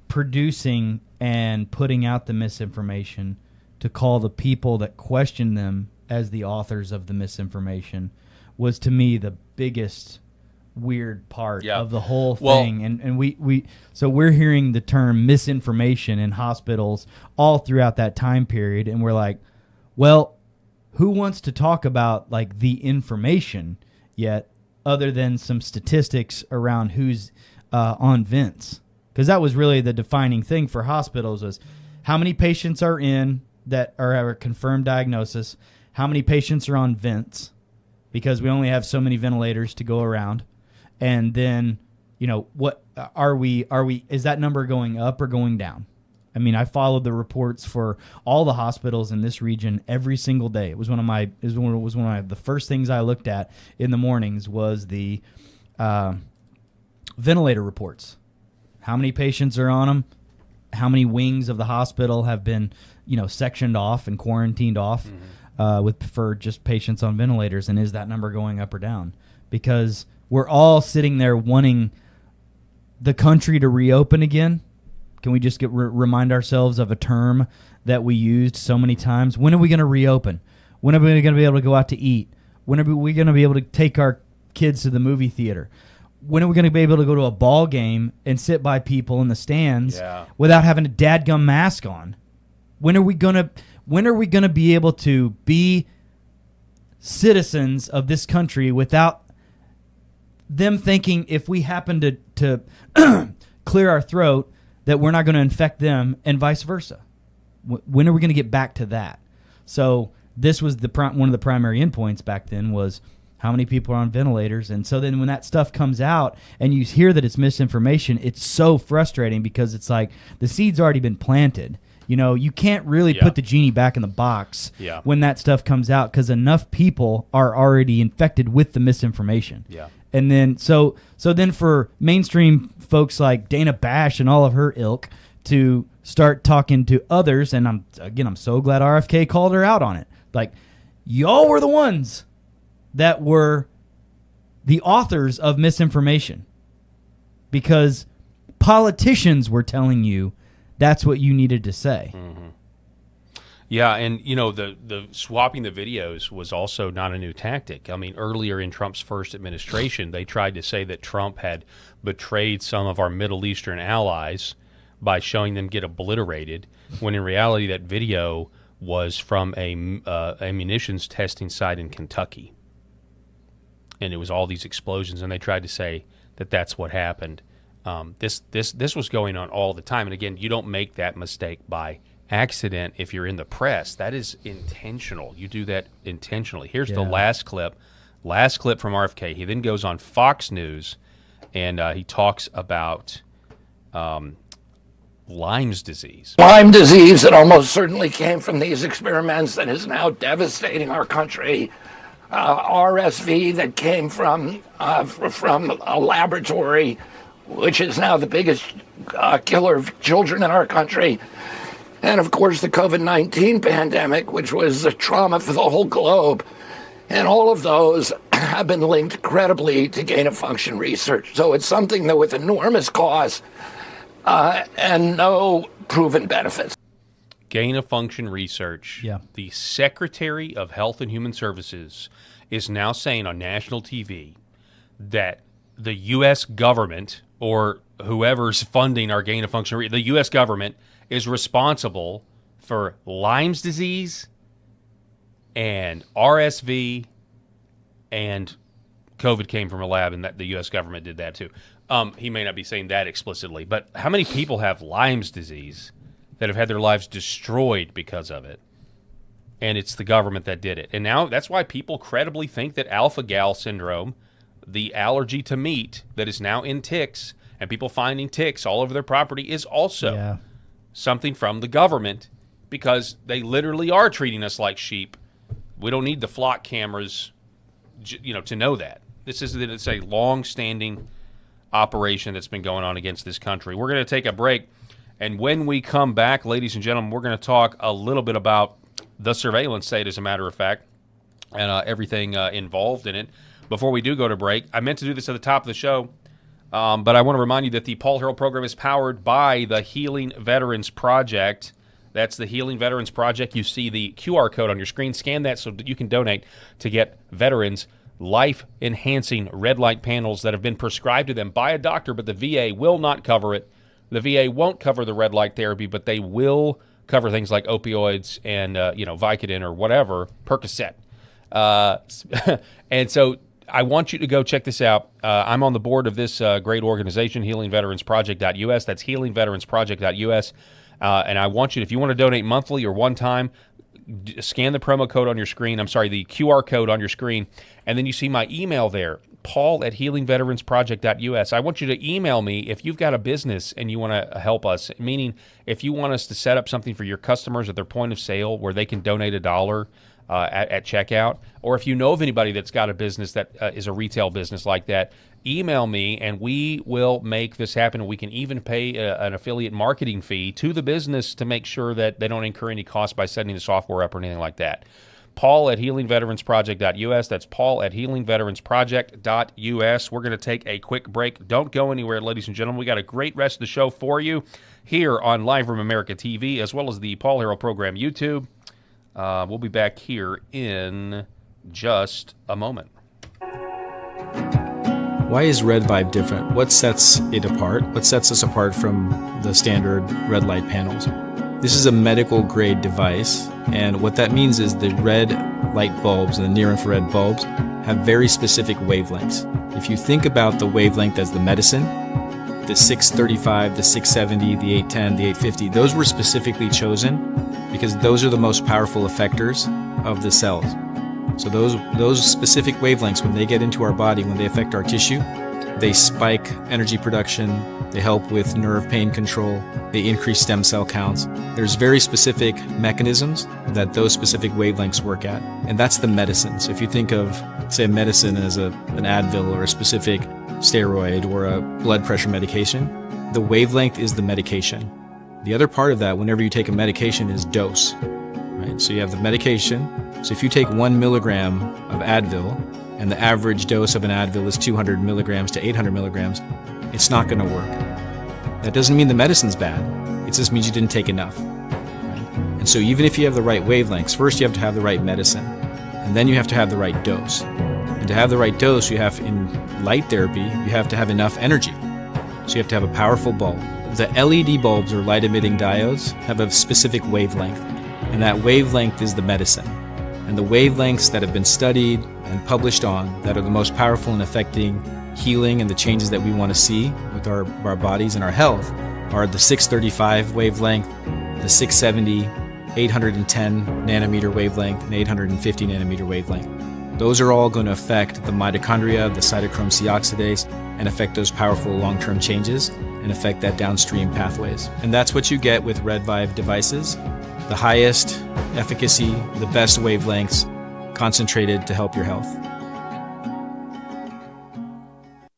producing and putting out the misinformation to call the people that question them as the authors of the misinformation was, to me, the biggest weird part of the whole thing. And we're hearing the term misinformation in hospitals all throughout that time period, and we're like, well, who wants to talk about like the information yet, other than some statistics around who's on vents? Because that was really the defining thing for hospitals, was how many patients are in that are have a confirmed diagnosis, how many patients are on vents, because we only have so many ventilators to go around, And then, what are we? Is that number going up or going down? I mean, I followed the reports for all the hospitals in this region every single day. It was one of the first things I looked at in the mornings was the ventilator reports. How many patients are on them? How many wings of the hospital have been, sectioned off and quarantined off for just patients on ventilators? And is that number going up or down? Because we're all sitting there wanting the country to reopen again. Can we just remind ourselves of a term that we used so many times? When are we going to reopen? When are we going to be able to go out to eat? When are we going to be able to take our kids to the movie theater? When are we going to be able to go to a ball game and sit by people in the stands without having a dadgum mask on? When are we going to be able to be citizens of this country without them thinking if we happen to clear our throat that we're not going to infect them, and vice versa? When are we going to get back to that? So this was one of the primary endpoints back then was how many people are on ventilators. And so then when that stuff comes out and you hear that it's misinformation, it's so frustrating because it's like the seed's already been planted. You can't really put the genie back in the box when that stuff comes out because enough people are already infected with the misinformation. Yeah. And then so then for mainstream folks like Dana Bash and all of her ilk to start talking to others, and I'm so glad RFK called her out on it. Like, y'all were the ones that were the authors of misinformation because politicians were telling you that's what you needed to say. Mm-hmm. Yeah, and the swapping the videos was also not a new tactic. I mean, earlier in Trump's first administration, they tried to say that Trump had betrayed some of our Middle Eastern allies by showing them get obliterated, when in reality that video was from a munitions testing site in Kentucky. And it was all these explosions, and they tried to say that that's what happened. This was going on all the time. And again, you don't make that mistake by accident if you're in the press. That is intentional. You do that intentionally. Here's the last clip from RFK. He then goes on Fox News, and he talks about Lyme's disease. Lyme disease that almost certainly came from these experiments that is now devastating our country. RSV that came from a laboratory, which is now the biggest killer of children in our country. And of course, the COVID-19 pandemic, which was a trauma for the whole globe. And all of those have been linked credibly to gain-of-function research. So it's something that with enormous cost and no proven benefits. Gain-of-function research. Yeah. The Secretary of Health and Human Services is now saying on national TV that the U.S. government, or whoever's funding our gain-of-function, the U.S. government is responsible for Lyme's disease and RSV, and COVID came from a lab, and that the U.S. government did that too. He may not be saying that explicitly, but how many people have Lyme's disease that have had their lives destroyed because of it? And it's the government that did it. And now that's why people credibly think that alpha-gal syndrome, the allergy to meat that is now in ticks, and people finding ticks all over their property, is also something from the government, because they literally are treating us like sheep. We don't need the flock cameras, to know that. It's a long-standing operation that's been going on against this country. We're going to take a break, and when we come back, ladies and gentlemen, we're going to talk a little bit about the surveillance state, as a matter of fact, and everything involved in it. Before we do go to break, I meant to do this at the top of the show, but I want to remind you that the Paul Harrell program is powered by the Healing Veterans Project. That's the Healing Veterans Project. You see the QR code on your screen. Scan that so that you can donate to get veterans life-enhancing red light panels that have been prescribed to them by a doctor, but the VA will not cover it. The VA won't cover the red light therapy, but they will cover things like opioids and Vicodin or whatever, Percocet. And so I want you to go check this out. I'm on the board of this great organization, healingveteransproject.us. That's healingveteransproject.us. And I want you, if you want to donate monthly or one time, scan the promo code on your screen. I'm sorry, the QR code on your screen, and then you see my email there, paul@healingveteransproject.us. I want you to email me if you've got a business and you want to help us, meaning if you want us to set up something for your customers at their point of sale where they can donate $1 at checkout, or if you know of anybody that's got a business that is a retail business like that, email me and we will make this happen. We can even pay an affiliate marketing fee to the business to make sure that they don't incur any cost by setting the software up or anything like that. Paul@healingveteransproject.us. That's Paul@healingveteransproject.us. We're going to take a quick break. Don't go anywhere, ladies and gentlemen. We got a great rest of the show for you here on Live from America TV, as well as the Paul Harrell Program YouTube. We'll be back here in just a moment. Why is Red Vibe different? What sets it apart? What sets us apart from the standard red light panels? This is a medical grade device, and what that means is the red light bulbs and the near infrared bulbs have very specific wavelengths. If you think about the wavelength as the medicine, the 635, the 670, the 810, the 850, those were specifically chosen because those are the most powerful effectors of the cells. So those specific wavelengths, when they get into our body, when they affect our tissue, they spike energy production, they help with nerve pain control, they increase stem cell counts. There's very specific mechanisms that those specific wavelengths work at, and that's the medicine. So if you think of, say, a medicine as an Advil or a specific steroid or a blood pressure medication, the wavelength is the medication. The other part of that, whenever you take a medication, is dose. Right? So you have the medication. So if you take 1 milligram of Advil, and the average dose of an Advil is 200 milligrams to 800 milligrams, it's not going to work. That doesn't mean the medicine's bad. It just means you didn't take enough. Right? And so even if you have the right wavelengths, first you have to have the right medicine, and then you have to have the right dose. And to have the right dose, you have, in light therapy, you have to have enough energy. So you have to have a powerful bulb. The LED bulbs, or light emitting diodes, have a specific wavelength, and that wavelength is the medicine. And the wavelengths that have been studied and published on that are the most powerful in affecting healing and the changes that we want to see with our bodies and our health are the 635 wavelength, the 670, 810 nanometer wavelength, and 850 nanometer wavelength. Those are all going to affect the mitochondria, the cytochrome C oxidase, and affect those powerful long-term changes and affect that downstream pathways. And that's what you get with Red Vibe devices. The highest efficacy, the best wavelengths, concentrated to help your health.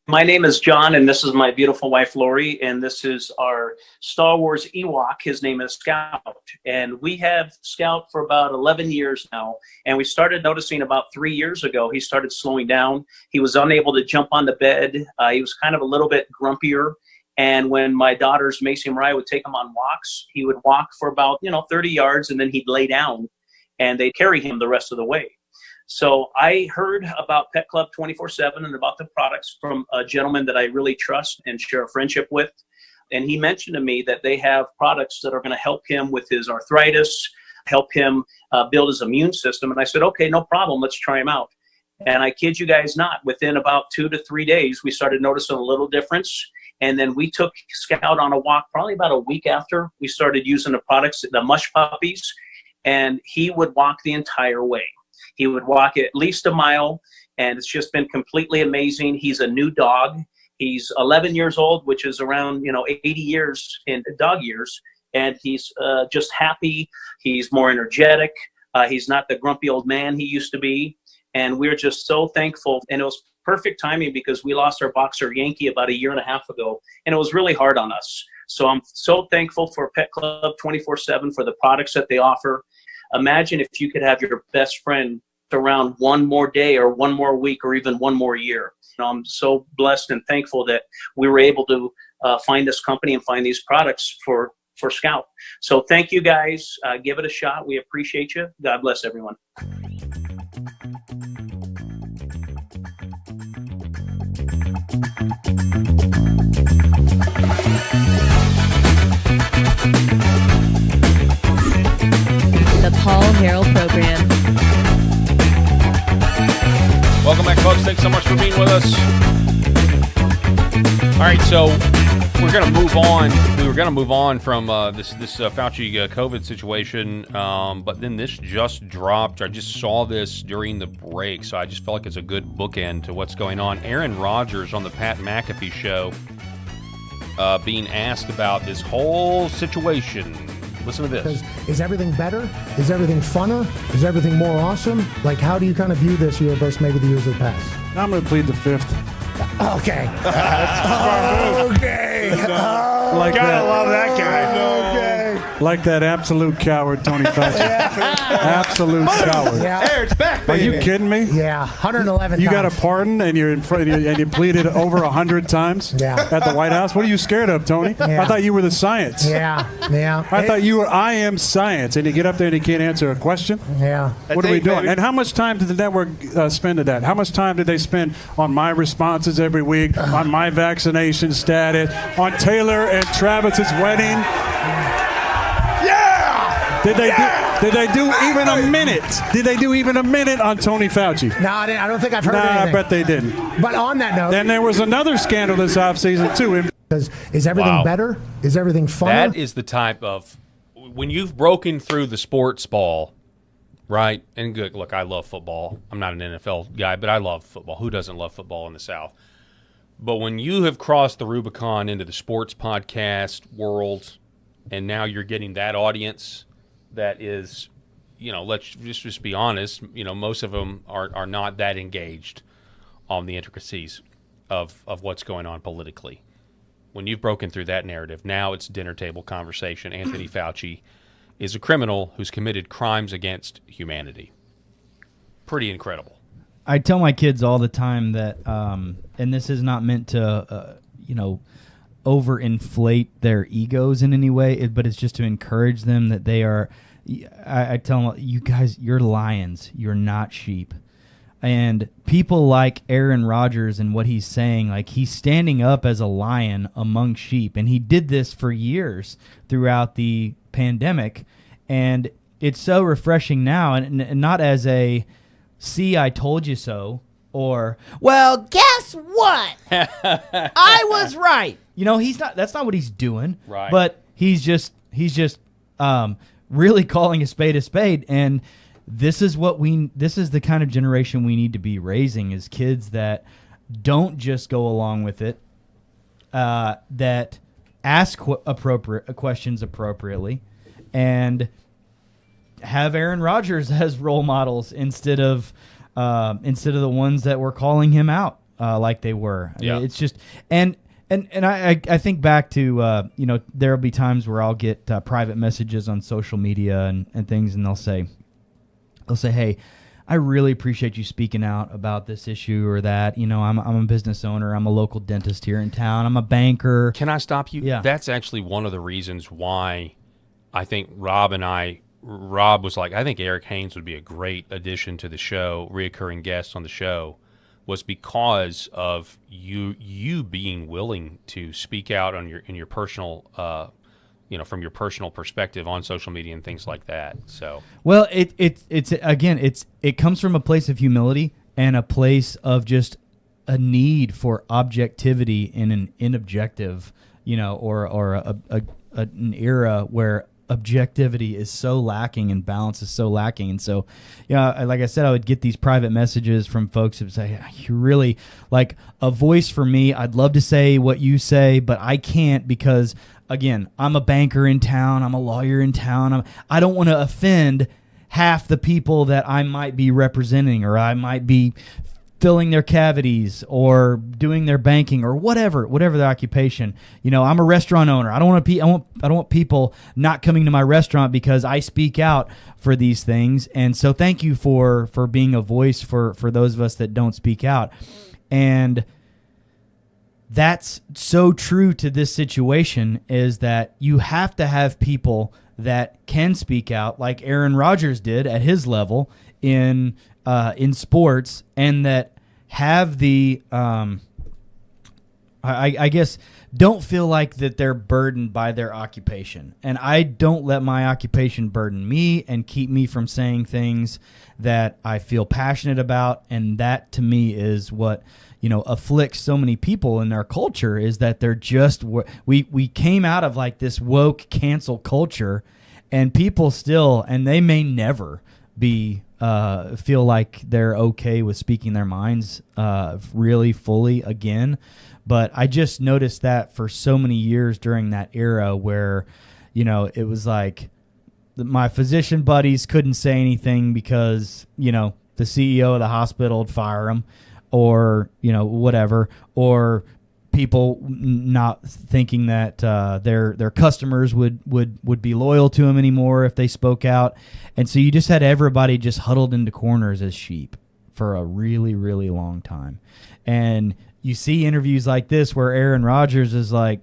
My name is John, and this is my beautiful wife, Lori, and this is our Star Wars Ewok. His name is Scout, and we have Scout for about 11 years now, and we started noticing about 3 years ago he started slowing down. He was unable to jump on the bed. He was kind of a little bit grumpier, and when my daughters, Macy and Mariah, would take him on walks, he would walk for about 30 yards, and then he'd lay down, and they'd carry him the rest of the way. So I heard about Pet Club 24/7 and about the products from a gentleman that I really trust and share a friendship with. And he mentioned to me that they have products that are going to help him with his arthritis, help him build his immune system. And I said, okay, no problem. Let's try them out. And I kid you guys not, within about 2 to 3 days, we started noticing a little difference. And then we took Scout on a walk probably about a week after we started using the products, the mush puppies, and he would walk the entire way. He would walk at least a mile, and it's just been completely amazing. He's a new dog. He's 11 years old, which is around 80 years in dog years, and he's just happy. He's more energetic. He's not the grumpy old man he used to be, and we're just so thankful. And it was perfect timing because we lost our boxer Yankee about a year and a half ago, and it was really hard on us. So I'm so thankful for Pet Club 24/7 for the products that they offer. Imagine if you could have your best friend around one more day or one more week or even one more year. I'm so blessed and thankful that we were able to find this company and find these products for Scout. So thank you guys. Give it a shot. We appreciate you. God bless everyone. The Paul Harrell Program. Welcome back, folks. Thanks so much for being with us. All right, so We're going to move on. We were going to move on from this Fauci COVID situation, but then this just dropped. I just saw this during the break, so I just felt like it's a good bookend to what's going on. Aaron Rodgers on the Pat McAfee show being asked about this whole situation. Listen to this. Is everything better? Is everything funner? Is everything more awesome? Like, how do you kind of view this year versus maybe the years of the past? I'm going to plead the fifth. Okay. Okay. Like gotta love that guy. Okay. Like that absolute coward, Tony Fauci. Absolute coward. Yeah. Hey, it's back, baby. Are you kidding me? Yeah, 111 You times. got a pardon and you're in front and you pleaded over 100 times at the White House? What are you scared of, Tony? Yeah. I thought you were the science. Yeah. I thought you were I am science, and you get up there and you can't answer a question? Yeah. What are we doing? And how much time did the network spend at that? How much time did they spend on my responses every week, on my vaccination status, on Taylor and Travis's wedding? Yeah! Did they do even a minute? Did they do even a minute on Tony Fauci? No, I don't think I've heard anything. I bet they didn't. But on that note... Then there was another scandal this offseason, too. Is everything better? Is everything funner? That is the type of... When you've broken through the sports ball, right? And good, look, I love football. I'm not an NFL guy, but I love football. Who doesn't love football in the South? But when you have crossed the Rubicon into the sports podcast world, and now you're getting that audience that is, let's just be honest, most of them are not that engaged on the intricacies of what's going on politically. When you've broken through that narrative, now it's dinner table conversation. Anthony Fauci is a criminal who's committed crimes against humanity. Pretty incredible. I tell my kids all the time that, and this is not meant to, overinflate their egos in any way, but it's just to encourage them that they are. I tell them, you guys, you're lions. You're not sheep. And people like Aaron Rodgers and what he's saying, like he's standing up as a lion among sheep. And he did this for years throughout the pandemic. And it's so refreshing now, and not as a, see, I told you so, or, well, guess what? I was right. He's not, that's not what he's doing. Right. But he's just really calling a spade, and this is the kind of generation we need to be raising, is kids that don't just go along with it, that ask appropriate questions appropriately, and have Aaron Rodgers as role models instead of the ones that were calling him out like they were. Yeah. It's just and I think back to there'll be times where I'll get private messages on social media and things, and they'll say, hey, I really appreciate you speaking out about this issue or that. I'm a business owner. I'm a local dentist here in town. I'm a banker. Can I stop you? Yeah. That's actually one of the reasons why I think Rob was like, I think Eric Haynes would be a great addition to the show, reoccurring guest on the show, was because of you being willing to speak out on your personal from your personal perspective on social media and things like that. So, well, it comes from a place of humility and a place of just a need for objectivity in an inobjective, or an era where objectivity is so lacking and balance is so lacking. And so, like I said, I would get these private messages from folks who would say, you really like a voice for me. I'd love to say what you say, but I can't because, again, I'm a banker in town. I'm a lawyer in town. I don't want to offend half the people that I might be representing, or I might be filling their cavities or doing their banking or whatever their occupation. I'm a restaurant owner. I don't want people not coming to my restaurant because I speak out for these things. And so thank you for being a voice for those of us that don't speak out. And that's so true to this situation, is that you have to have people that can speak out like Aaron Rodgers did at his level in sports, and that have the I guess don't feel like that they're burdened by their occupation. And I don't let my occupation burden me and keep me from saying things that I feel passionate about. And that to me is what, afflicts so many people in their culture, is that they're just, we came out of like this woke cancel culture, and people still, and they may never be, feel like they're okay with speaking their minds really fully again. But I just noticed that for so many years during that era where, it was like my physician buddies couldn't say anything because, the CEO of the hospital would fire them, or, whatever, or people not thinking that their customers would be loyal to them anymore if they spoke out. And so you just had everybody just huddled into corners as sheep for a really, really long time. And you see interviews like this where Aaron Rodgers is like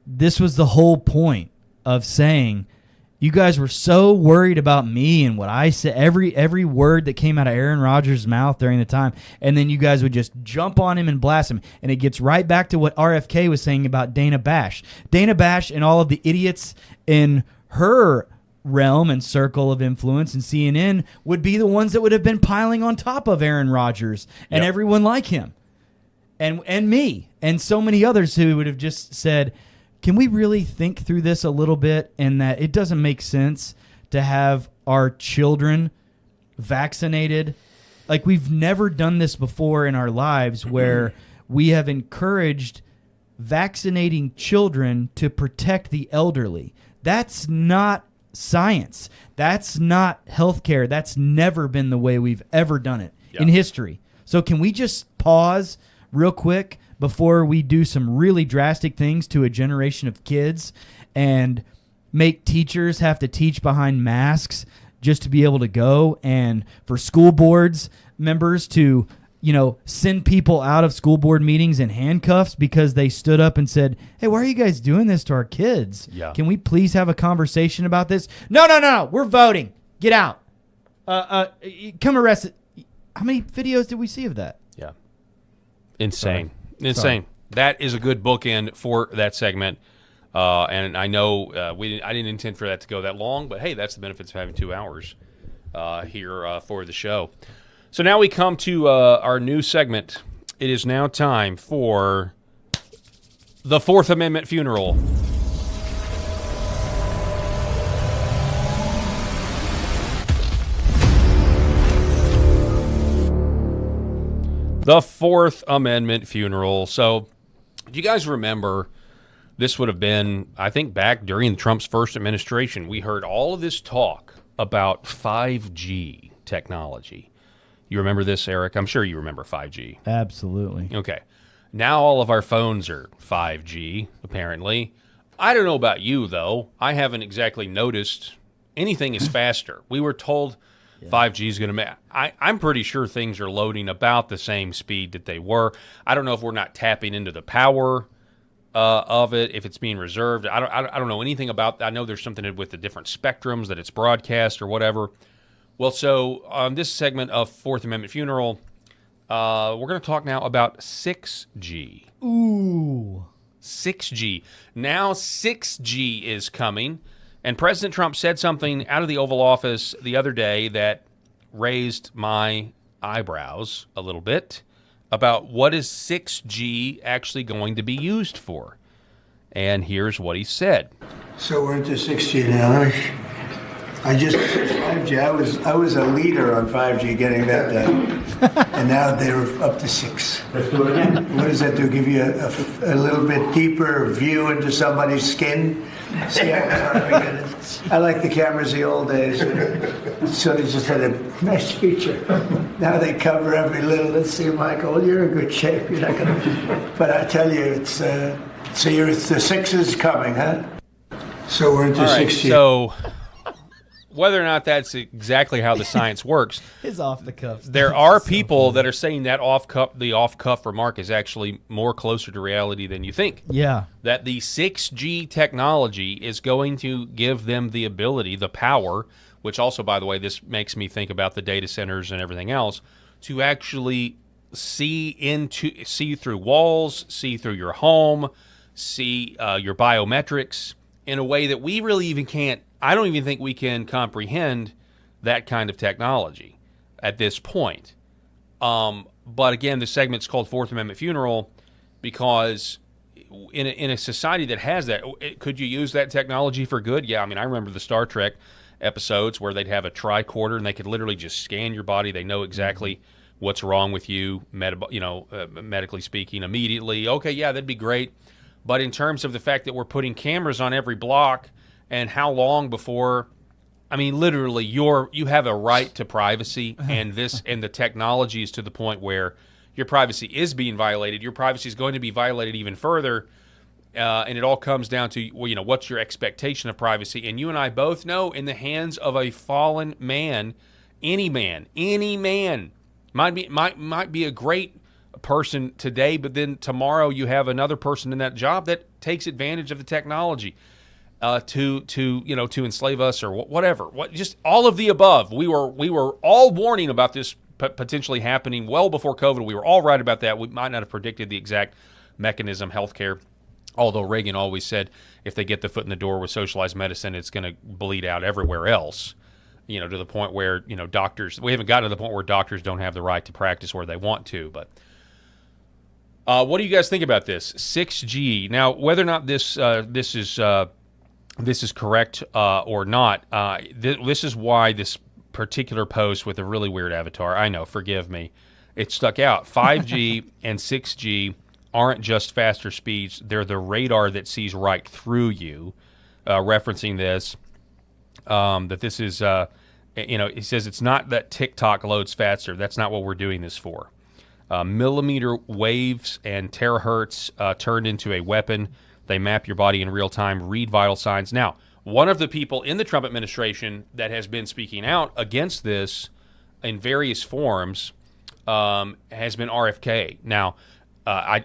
this was the whole point of saying, you guys were so worried about me and what I said, every word that came out of Aaron Rodgers' mouth during the time, and then you guys would just jump on him and blast him. And it gets right back to what RFK was saying about Dana Bash. Dana Bash and all of the idiots in her realm and circle of influence and CNN would be the ones that would have been piling on top of Aaron Rodgers and everyone like him and me and so many others who would have just said, can we really think through this a little bit, and that it doesn't make sense to have our children vaccinated? Like, we've never done this before in our lives where we have encouraged vaccinating children to protect the elderly. That's not science. That's not healthcare. That's never been the way we've ever done it in history. So can we just pause real quick before we do some really drastic things to a generation of kids and make teachers have to teach behind masks just to be able to go, and for school boards members to, send people out of school board meetings in handcuffs because they stood up and said, hey, why are you guys doing this to our kids? Yeah. Can we please have a conversation about this? No. We're voting. Get out. Come arrest it. How many videos did we see of that? Yeah. Insane. Sorry. That is a good bookend for that segment. And I know I didn't intend for that to go that long, but hey, that's the benefits of having 2 hours here for the show. So now we come to our new segment. It is now time for the Fourth Amendment funeral. The Fourth Amendment funeral. So, do you guys remember, this would have been, I think, back during Trump's first administration, we heard all of this talk about 5G technology. You remember this, Eric? I'm sure you remember 5G. Absolutely. Okay. Now all of our phones are 5G, apparently. I don't know about you, though. I haven't exactly noticed anything is faster. We were told 5G is going to make... I'm pretty sure things are loading about the same speed that they were. I don't know if we're not tapping into the power of it, if it's being reserved. I don't know anything about that. I know there's something with the different spectrums that it's broadcast or whatever. Well, so on this segment of Fourth Amendment Funeral, we're going to talk now about 6G. Ooh. 6G. Now 6G is coming, and President Trump said something out of the Oval Office the other day that raised my eyebrows a little bit about what is 6G actually going to be used for. And here's what he said. So we're into 6G now. I just 5G. I was a leader on 5G, getting that done, and now they're up to 6. Let's do it again. What does that do? Give you a little bit deeper view into somebody's skin? See, I like the cameras the old days. So they just had a nice feature. Now they cover every little. Let's see, Michael, you're in good shape. You're not gonna. But I tell you, it's so the 6 is coming, huh? So we're into 6G. So. Whether or not that's exactly how the science works, is off the cuff. There are people that are saying that the off cuff remark is actually more closer to reality than you think. Yeah, that the 6G technology is going to give them the ability, the power, which also, by the way, this makes me think about the data centers and everything else, to actually see through walls, see through your home, see your biometrics in a way that we really even can't. I don't even think we can comprehend that kind of technology at this point. But again, the segment's called Fourth Amendment Funeral because in a society that has that, could you use that technology for good? Yeah, I mean, I remember the Star Trek episodes where they'd have a tricorder and they could literally just scan your body. They know exactly what's wrong with you, medically speaking, immediately. Okay, yeah, that'd be great. But in terms of the fact that we're putting cameras on every block and how long before, I mean, literally, you have a right to privacy, and the technology is to the point where your privacy is being violated. Your privacy is going to be violated even further, and it all comes down to what's your expectation of privacy. And you and I both know, in the hands of a fallen man, any man might be a great person today, but then tomorrow you have another person in that job that takes advantage of the technology to enslave us or whatever. Just all of the above. We were all warning about this potentially happening well before COVID. We were all right about that. We might not have predicted the exact mechanism, healthcare. Although Reagan always said if they get the foot in the door with socialized medicine, it's going to bleed out everywhere else. To the point where doctors. We haven't gotten to the point where doctors don't have the right to practice where they want to, but. What do you guys think about this 6G? Now, whether or not this is correct or not, this is why this particular post with a really weird avatar. I know, forgive me, it stuck out. 5G and 6G aren't just faster speeds; they're the radar that sees right through you. Referencing this, that this is, he says it's not that TikTok loads faster. That's not what we're doing this for. Millimeter waves and terahertz turned into a weapon. They map your body in real time, read vital signs. Now, one of the people in the Trump administration that has been speaking out against this in various forms has been RFK. Now,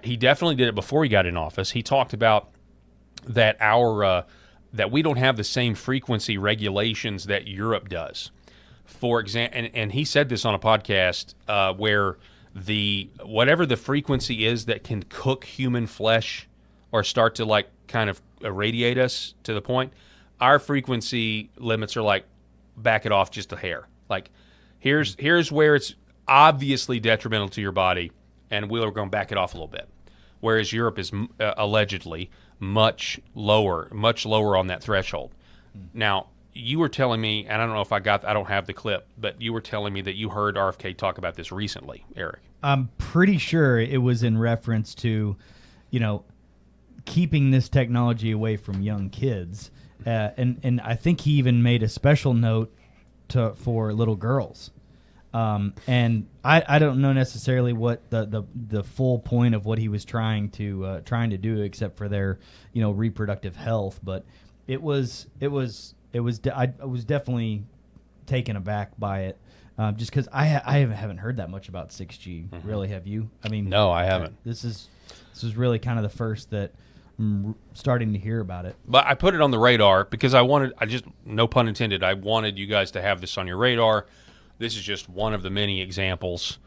he definitely did it before he got in office. He talked about that that we don't have the same frequency regulations that Europe does. For example, and he said this on a podcast where whatever the frequency is that can cook human flesh or start to kind of irradiate us to the point, our frequency limits are back it off just a hair. Here's where it's obviously detrimental to your body, and we're going to back it off a little bit. Whereas Europe is allegedly much lower on that threshold. Now, you were telling me, and I don't know if I don't have the clip, but you were telling me that you heard RFK talk about this recently, Eric. I'm pretty sure it was in reference to, keeping this technology away from young kids. And I think he even made a special note for little girls. And I don't know necessarily what the full point of what he was trying to do, except for their, reproductive health. But I was definitely taken aback by it, just because I haven't heard that much about 6G. Mm-hmm. Really, have you? I mean, no, I haven't. This is really kind of the first that I'm starting to hear about it. But I put it on the radar because no pun intended, I wanted you guys to have this on your radar. This is just one of the many examples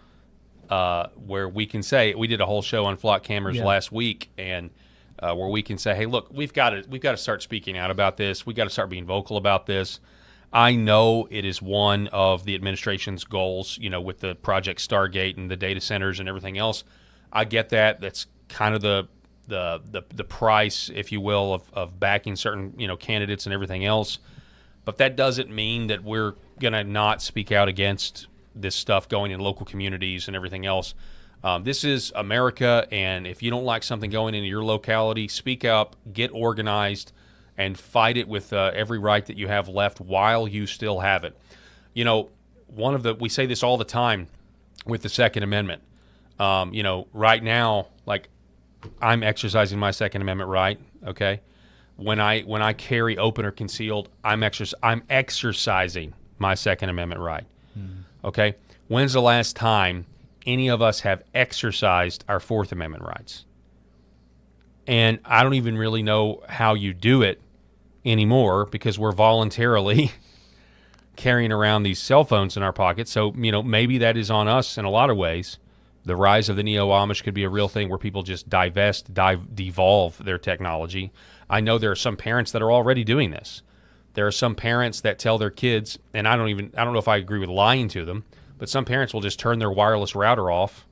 where we can say, we did a whole show on flock cameras last week, and where we can say, hey, look, we've got to start speaking out about this. We've got to start being vocal about this. I know it is one of the administration's goals, with the Project Stargate and the data centers and everything else. I get that. That's kind of the price, if you will, of backing certain candidates and everything else. But that doesn't mean that we're going to not speak out against this stuff going in local communities and everything else. This is America, and if you don't like something going into your locality, speak up, get organized, and fight it with every right that you have left while you still have it. We say this all the time with the Second Amendment. Right now, I'm exercising my Second Amendment right, okay? When I carry open or concealed, I'm exercising my Second Amendment right, okay? When's the last time any of us have exercised our Fourth Amendment rights? And I don't even really know how you do it anymore because we're voluntarily carrying around these cell phones in our pockets. So, maybe that is on us in a lot of ways. The rise of the neo-Amish could be a real thing where people just devolve their technology. I know there are some parents that are already doing this. There are some parents that tell their kids, and I don't know if I agree with lying to them, but some parents will just turn their wireless router off,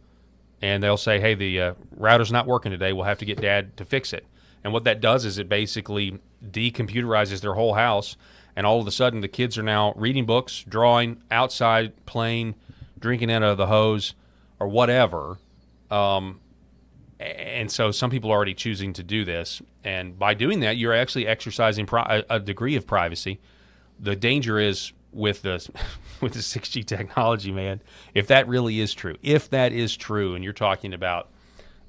and they'll say, hey, the router's not working today. We'll have to get Dad to fix it. And what that does is it basically decomputerizes their whole house, and all of a sudden the kids are now reading books, drawing, outside, playing, drinking out of the hose, or whatever. And so some people are already choosing to do this. And by doing that, you're actually exercising a degree of privacy. The danger is with the 6G technology, man, if that really is true, and you're talking about,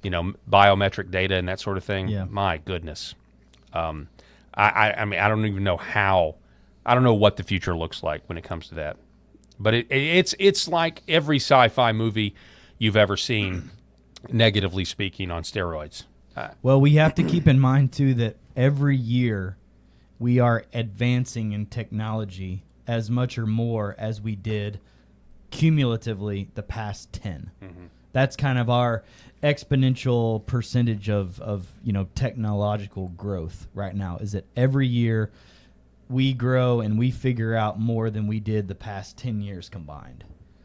biometric data and that sort of thing, my goodness. I mean, I don't even know I don't know what the future looks like when it comes to that. But it's like every sci-fi movie you've ever seen, negatively speaking, on steroids. Well, we have to keep in mind, too, that every year we are advancing in technology as much or more as we did cumulatively the past 10. Mm-hmm. That's kind of our exponential percentage of technological growth right now, is that every year we grow and we figure out more than we did the past 10 years combined.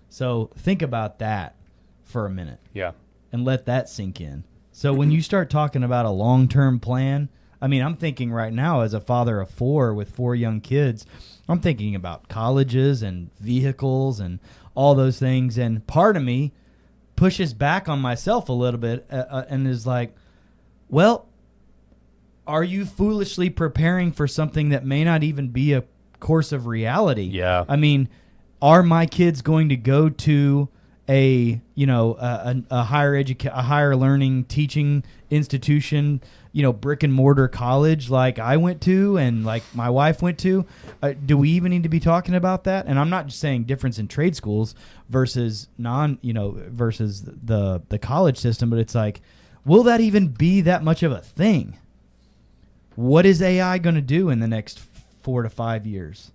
So think about that for a minute. Yeah. And let that sink in. So when you start talking about a long-term plan, I mean, I'm thinking right now as a father of 4 with 4 young kids, I'm thinking about colleges and vehicles and all those things. And part of me pushes back on myself a little bit and is like, well, are you foolishly preparing for something that may not even be a course of reality? Yeah. I mean, are my kids going to go to a higher learning teaching institution, brick and mortar college like I went to and like my wife went to? Do we even need to be talking about that? And I'm not just saying difference in trade schools versus versus the college system, but it's like, will that even be that much of a thing? What is AI going to do in the next 4 to 5 years?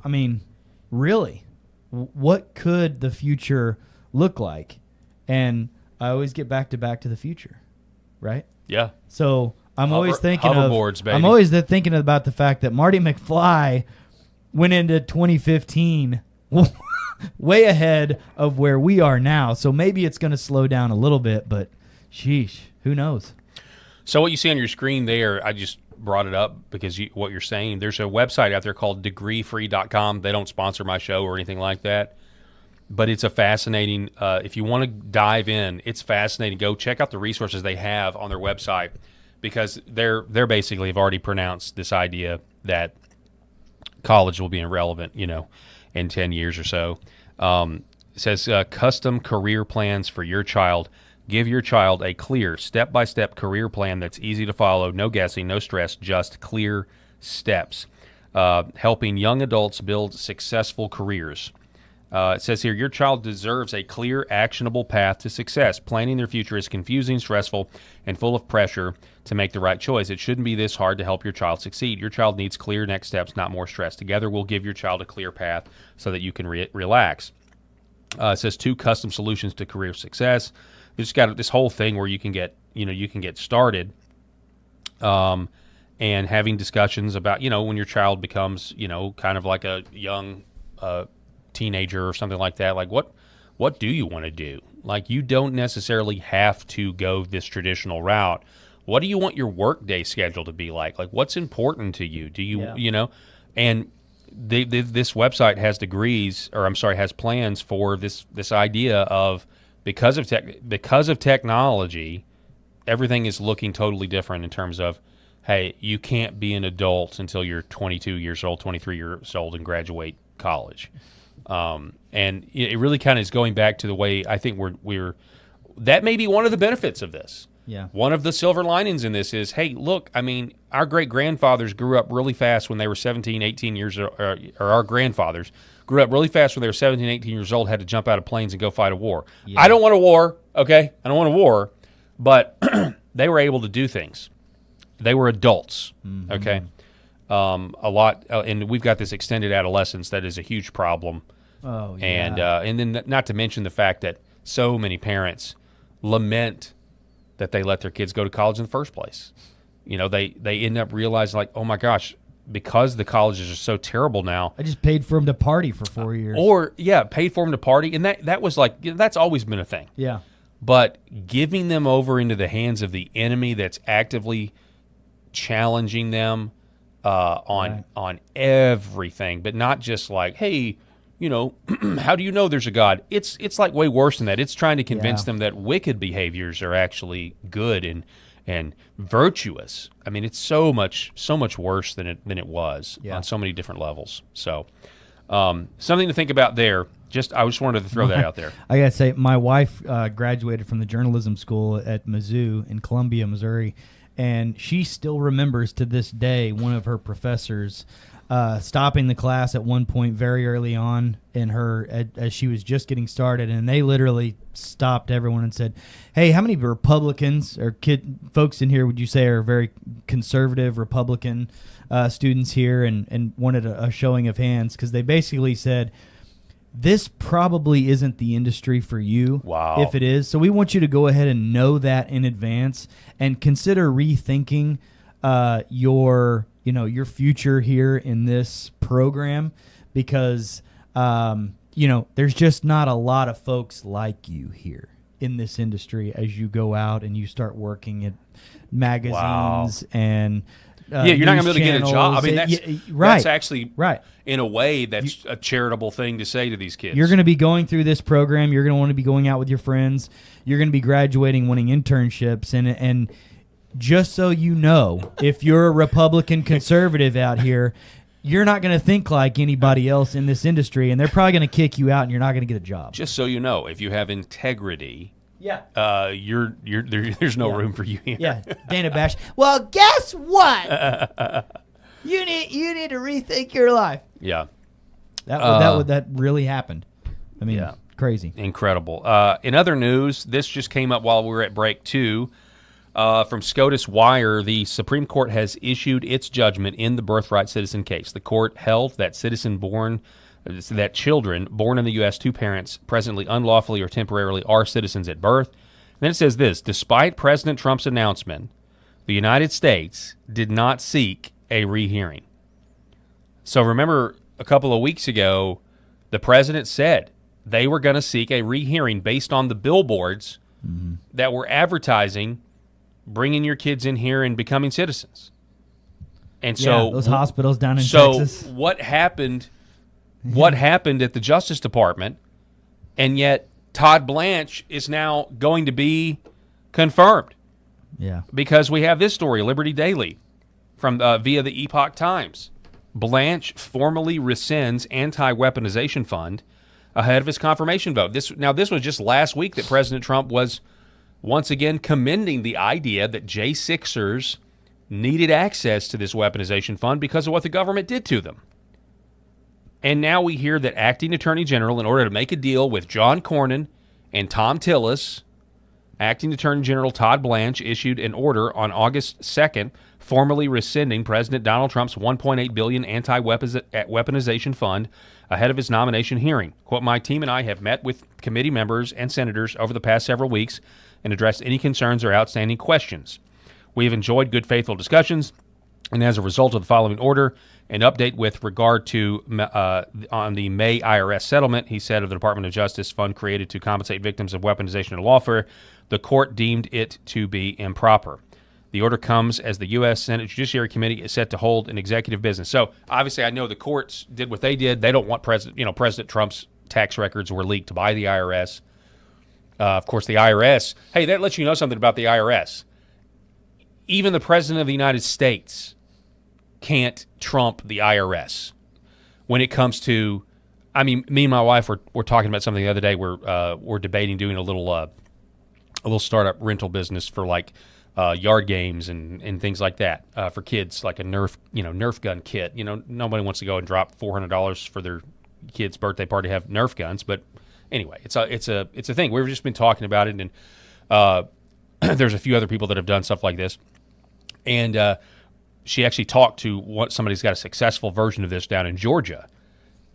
I mean, really? What could the future look like? And I always get back to the Future, right? Yeah. So I'm always thinking hoverboards, baby. I'm always thinking about the fact that Marty McFly went into 2015 way ahead of where we are now. So maybe it's going to slow down a little bit, but sheesh, who knows? So what you see on your screen there, I just brought it up because what you're saying, there's a website out there called degreefree.com. They don't sponsor my show or anything like that, but it's a fascinating, if you want to dive in, it's fascinating. Go check out the resources they have on their website, because they're basically have already pronounced this idea that college will be irrelevant, in 10 years or so. It says custom career plans for your child. Give your child a clear, step-by-step career plan that's easy to follow, no guessing, no stress, just clear steps. Helping young adults build successful careers. It says here, your child deserves a clear, actionable path to success. Planning their future is confusing, stressful, and full of pressure to make the right choice. It shouldn't be this hard to help your child succeed. Your child needs clear next steps, not more stress. Together, we'll give your child a clear path so that you can relax. It says 2 custom solutions to career success. You just got this whole thing where you can get started, and having discussions about, when your child becomes, kind of like a young teenager or something like that. Like, what do you want to do? Like, you don't necessarily have to go this traditional route. What do you want your work day schedule to be like? Like, what's important to you? Do you, and this website has plans for this idea of, because of technology, everything is looking totally different in terms of, hey, you can't be an adult until you're 22 years old, 23 years old, and graduate college. And it really kind of is going back to the way I think we're that may be one of the benefits of this. Yeah. One of the silver linings in this is, hey, look, I mean, our great-grandfathers grew up really fast when they were 17, 18 years, or our grandfathers grew up really fast when they were 17, 18 years old, had to jump out of planes and go fight a war. Yeah. I don't want a war, okay? I don't want a war, but they were able to do things. They were adults, okay? A lot, and we've got this extended adolescence that is a huge problem. Oh, yeah. And then not to mention the fact that so many parents lament that they let their kids go to college in the first place. You know, they end up realizing, like, oh my gosh, because the colleges are so terrible now. I just paid for them to party for 4 years. Or, yeah, paid for them to party. And that was like, that's always been a thing. Yeah. But giving them over into the hands of the enemy that's actively challenging them on everything, but not just like, hey, you know, how do you know there's a God? It's like way worse than that. It's trying to convince them that wicked behaviors are actually good and virtuous. I mean, it's so much worse than it was on so many different levels. So something to think about there. I just wanted to throw that out there. I got to say, my wife graduated from the journalism school at Mizzou in Columbia, Missouri, and she still remembers to this day one of her professors stopping the class at one point very early on as she was just getting started, and they literally stopped everyone and said, hey, how many Republicans or folks in here would you say are very conservative Republican students here, and wanted a showing of hands, because they basically said, this probably isn't the industry for you. Wow. If it is. So we want you to go ahead and know that in advance and consider rethinking your future here in this program, because there's just not a lot of folks like you here in this industry as you go out and you start working at magazines and you're not going to be able to get a job. I mean, that's actually right. In a way, that's a charitable thing to say to these kids. You're going to be going through this program. You're going to want to be going out with your friends. You're going to be graduating, wanting internships, and just so you know, if you're a Republican conservative out here, you're not going to think like anybody else in this industry, and they're probably going to kick you out, and you're not going to get a job. Just so you know, if you have integrity. Yeah. There's no room for you here. Yeah. Dana Bash. Well, guess what? You need to rethink your life. Yeah. That really happened. I mean, crazy. Incredible. In other news, this just came up while we were at break too. From SCOTUS Wire, the Supreme Court has issued its judgment in the birthright citizen case. The court held that children born in the U.S. to parents presently unlawfully or temporarily are citizens at birth. And then it says this: despite President Trump's announcement, the United States did not seek a rehearing. So remember, a couple of weeks ago, the president said they were going to seek a rehearing based on the billboards that were advertising bringing your kids in here and becoming citizens. And so those hospitals down in Texas. So what happened? What happened at the Justice Department, and yet Todd Blanche is now going to be confirmed. Yeah. Because we have this story, Liberty Daily, from via the Epoch Times. Blanche formally rescinds anti-weaponization fund ahead of his confirmation vote. This was just last week that President Trump was once again commending the idea that J6ers needed access to this weaponization fund because of what the government did to them. And now we hear that Acting Attorney General, in order to make a deal with John Cornyn and Tom Tillis, Acting Attorney General Todd Blanche issued an order on August 2nd, formally rescinding President Donald Trump's $1.8 billion anti-weaponization fund ahead of his nomination hearing. Quote, my team and I have met with committee members and senators over the past several weeks and addressed any concerns or outstanding questions. We have enjoyed good, faithful discussions, and as a result of the following order, an update with regard to on the May IRS settlement, he said, of the Department of Justice fund created to compensate victims of weaponization and lawfare, the court deemed it to be improper. The order comes as the U.S. Senate Judiciary Committee is set to hold an executive business. So obviously, I know the courts did what they did. They don't want President Trump's tax records were leaked by the IRS. Of course, the IRS. Hey, that lets you know something about the IRS. Even the President of the United States can't trump the IRS when it comes to. I mean, me and my wife were talking about something the other day. We're debating doing a little startup rental business for like yard games and things like that for kids, like a Nerf gun kit. Nobody wants to go and drop $400 for their kid's birthday party to have Nerf guns, but anyway, it's a thing. We've just been talking about it, and there's a few other people that have done stuff like this, and she actually talked to somebody who's got a successful version of this down in Georgia,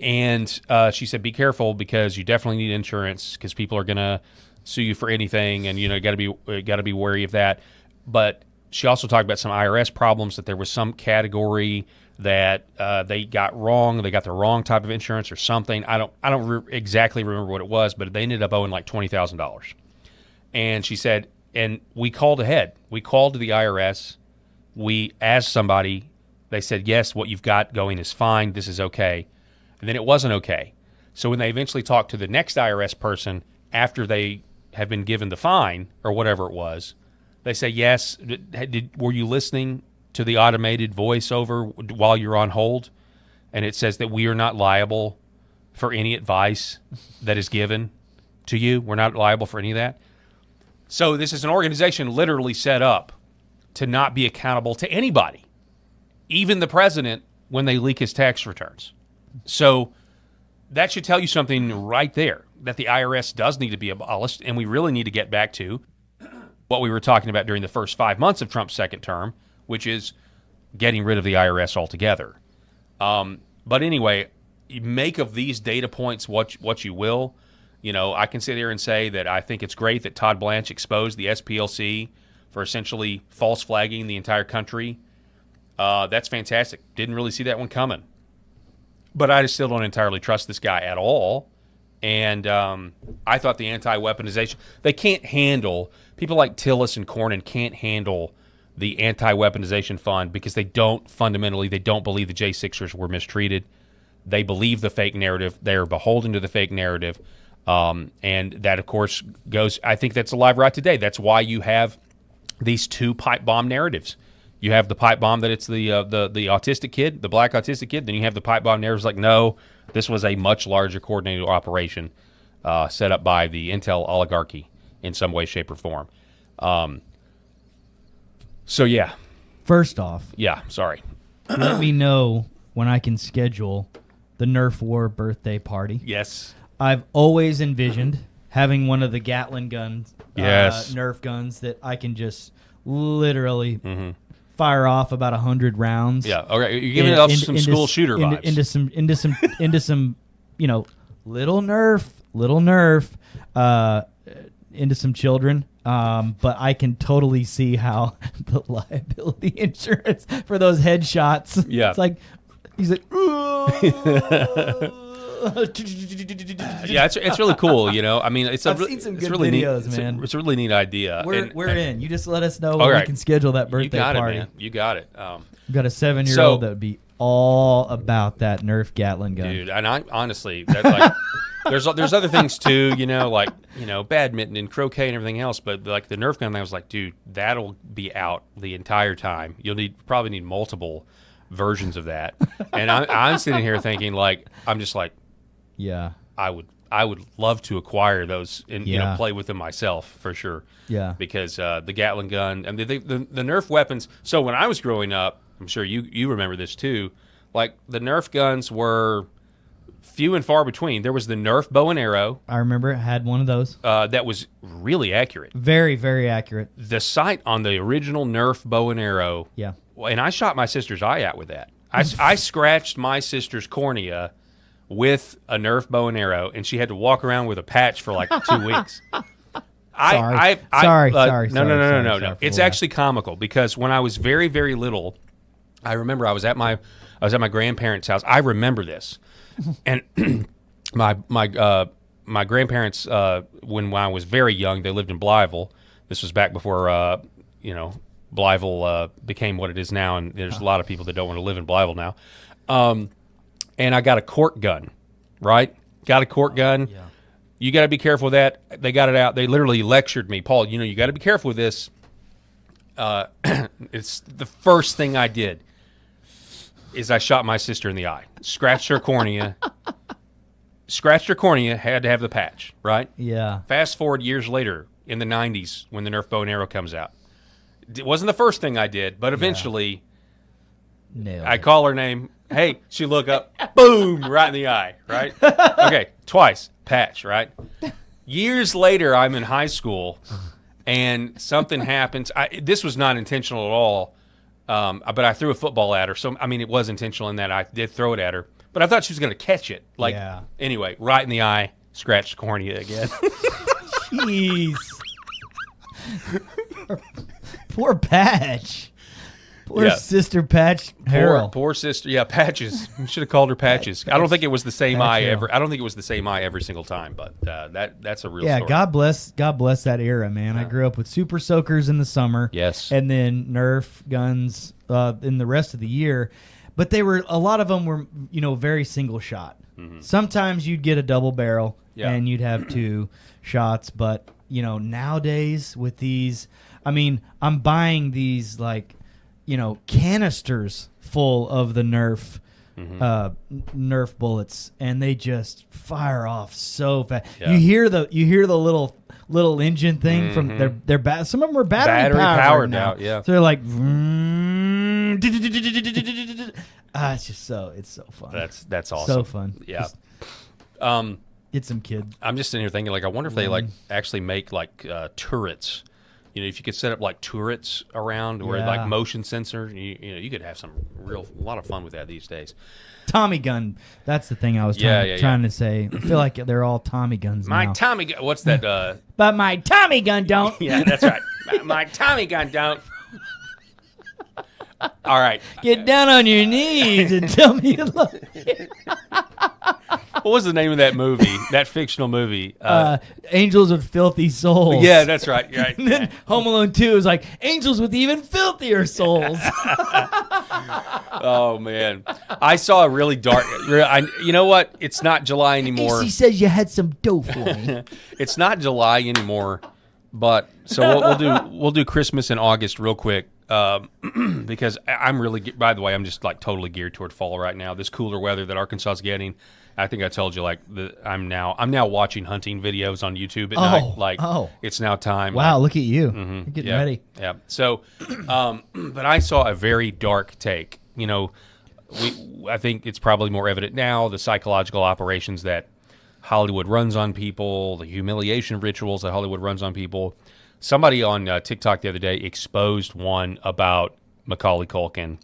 And she said, be careful because you definitely need insurance because people are going to sue you for anything, and got to be wary of that. But she also talked about some IRS problems, that there was some category that they got wrong. They got the wrong type of insurance or something. I don't exactly remember what it was, but they ended up owing like $20,000. And she said, and we called ahead. We called to the IRS. We asked somebody. They said, yes, what you've got going is fine. This is okay. And then it wasn't okay. So when they eventually talked to the next IRS person after they have been given the fine or whatever it was, they say, yes, were you listening to the automated voiceover while you're on hold? And it says that we are not liable for any advice that is given to you. We're not liable for any of that. So this is an organization literally set up to not be accountable to anybody, even the president, when they leak his tax returns. So that should tell you something right there, that the IRS does need to be abolished, and we really need to get back to what we were talking about during the first 5 months of Trump's second term, which is getting rid of the IRS altogether. But anyway, you make of these data points what you will. I can sit here and say that I think it's great that Todd Blanche exposed the SPLC for essentially false flagging the entire country. That's fantastic. Didn't really see that one coming. But I still don't entirely trust this guy at all. And I thought the anti-weaponization, they can't handle, people like Tillis and Cornyn can't handle the anti-weaponization fund because they don't believe the J6ers were mistreated. They believe the fake narrative. They are beholden to the fake narrative. And that, of course, goes, I think that's alive right today. That's why you have these two pipe bomb narratives. You have the pipe bomb that it's the autistic kid, the black autistic kid. Then you have the pipe bomb narratives like, no, this was a much larger coordinated operation set up by the Intel oligarchy in some way, shape, or form. So, yeah. First off. Yeah, sorry. Let me know when I can schedule the Nerf War birthday party. Yes. I've always envisioned having one of the Gatling guns, yes. Nerf guns that I can just literally fire off about 100 rounds. Yeah, okay. You're giving us some school shooter vibes. Into some, little Nerf, into some children. But I can totally see how the liability insurance for those headshots. Yeah, it's like he's like. Yeah, it's really cool. I mean, I've seen some good videos, man. It's a really neat idea. We're in. You just let us know when we can schedule that birthday party. You got it. We've got a 7-year-old that would be all about that Nerf Gatling gun, dude. And I honestly, there's other things too, like badminton and croquet and everything else. But like the Nerf gun, I was like, dude, that'll be out the entire time. You'll probably need multiple versions of that. And I'm sitting here thinking I'm just like. Yeah, I would love to acquire those and play with them myself for sure. Yeah, because the Gatling gun and the Nerf weapons. So when I was growing up, I'm sure you remember this too. Like the Nerf guns were few and far between. There was the Nerf bow and arrow. I remember it had one of those. That was really accurate. Very, very accurate. The sight on the original Nerf bow and arrow. Yeah, and I shot my sister's eye out with that. I scratched my sister's cornea with a Nerf bow and arrow, and she had to walk around with a patch for like 2 weeks. Sorry. No. It's actually comical because when I was very, very little, I remember I was at my grandparents' house. I remember this, and my grandparents when I was very young, they lived in Blytheville. This was back before Blytheville became what it is now, and there's a lot of people that don't want to live in Blytheville now. And I got a cork gun, right? Got a cork gun. Yeah. You got to be careful with that. They got it out. They literally lectured me, Paul, you got to be careful with this. It's the first thing I did is I shot my sister in the eye. Scratched her cornea. Had to have the patch, right? Yeah. Fast forward years later in the 90s when the Nerf bow and arrow comes out. It wasn't the first thing I did, but eventually I call her name. Hey, she look up, boom, right in the eye, right? Okay, twice, patch, right? Years later, I'm in high school, and something happens. This was not intentional at all, but I threw a football at her. So, I mean, it was intentional in that I did throw it at her. But I thought she was going to catch it. Like, Yeah. anyway, right in the eye, scratched cornea again. Jeez. Poor Patch. Poor sister Patch Harrell. Poor sister. Yeah, Patches. You should have called her Patches. I don't think it was the same eye Harrell. I don't think it was the same eye every single time, but that's a real story. God bless that era, man. I grew up with Super Soakers in the summer. Yes. And then Nerf guns in the rest of the year. But a lot of them were, very single shot. Mm-hmm. Sometimes you'd get a double barrel Yeah. and you'd have 2 shots, but nowadays with these, I'm buying these canisters full of the Nerf Nerf bullets, and they just fire off so fast. Yeah. You hear the little engine thing from their some of them are battery powered now. Yeah, so they're like, it's so fun. That's awesome. So fun. Yeah. Get some kid. I'm just sitting here thinking, I wonder if they actually make turrets. If you could set up turrets around or motion sensor, you could have a lot of fun with that these days. Tommy gun. That's the thing I was trying to say. I feel like they're all Tommy guns now. My Tommy gun. What's that? But my Tommy gun don't. Yeah, that's right. My Tommy gun don't. All right. Get down on your knees and tell me you love it. What was the name of that movie? That fictional movie? Angels with Filthy Souls. Yeah, that's right. Right. And then Home Alone 2 is like Angels with Even Filthier Souls. Oh man, I saw a really dark. You know what? It's not July anymore. She says you had some dough for me. It's not July anymore, but so what we'll do Christmas in August real quick. Because I'm really, by the way, I'm just totally geared toward fall right now. This cooler weather that Arkansas is getting, I think I told you I'm now watching hunting videos on YouTube at night. It's now time. Wow, look at you. You're getting ready. Yeah. So, but I saw a very dark take. I think it's probably more evident now, the psychological operations that Hollywood runs on people, the humiliation rituals that Hollywood runs on people. Somebody on TikTok the other day exposed one about Macaulay Culkin.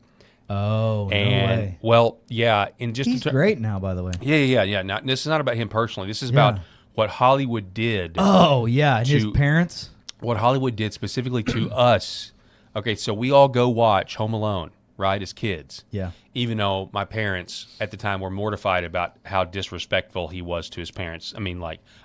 Oh, no and way. Well, yeah, and just he's great now, by the way. Yeah. Now, this is not about him personally. This is about what Hollywood did. Oh, yeah, and his parents. What Hollywood did specifically to us. Okay, so we all go watch Home Alone, right, as kids. Yeah. Even though my parents at the time were mortified about how disrespectful he was to his parents.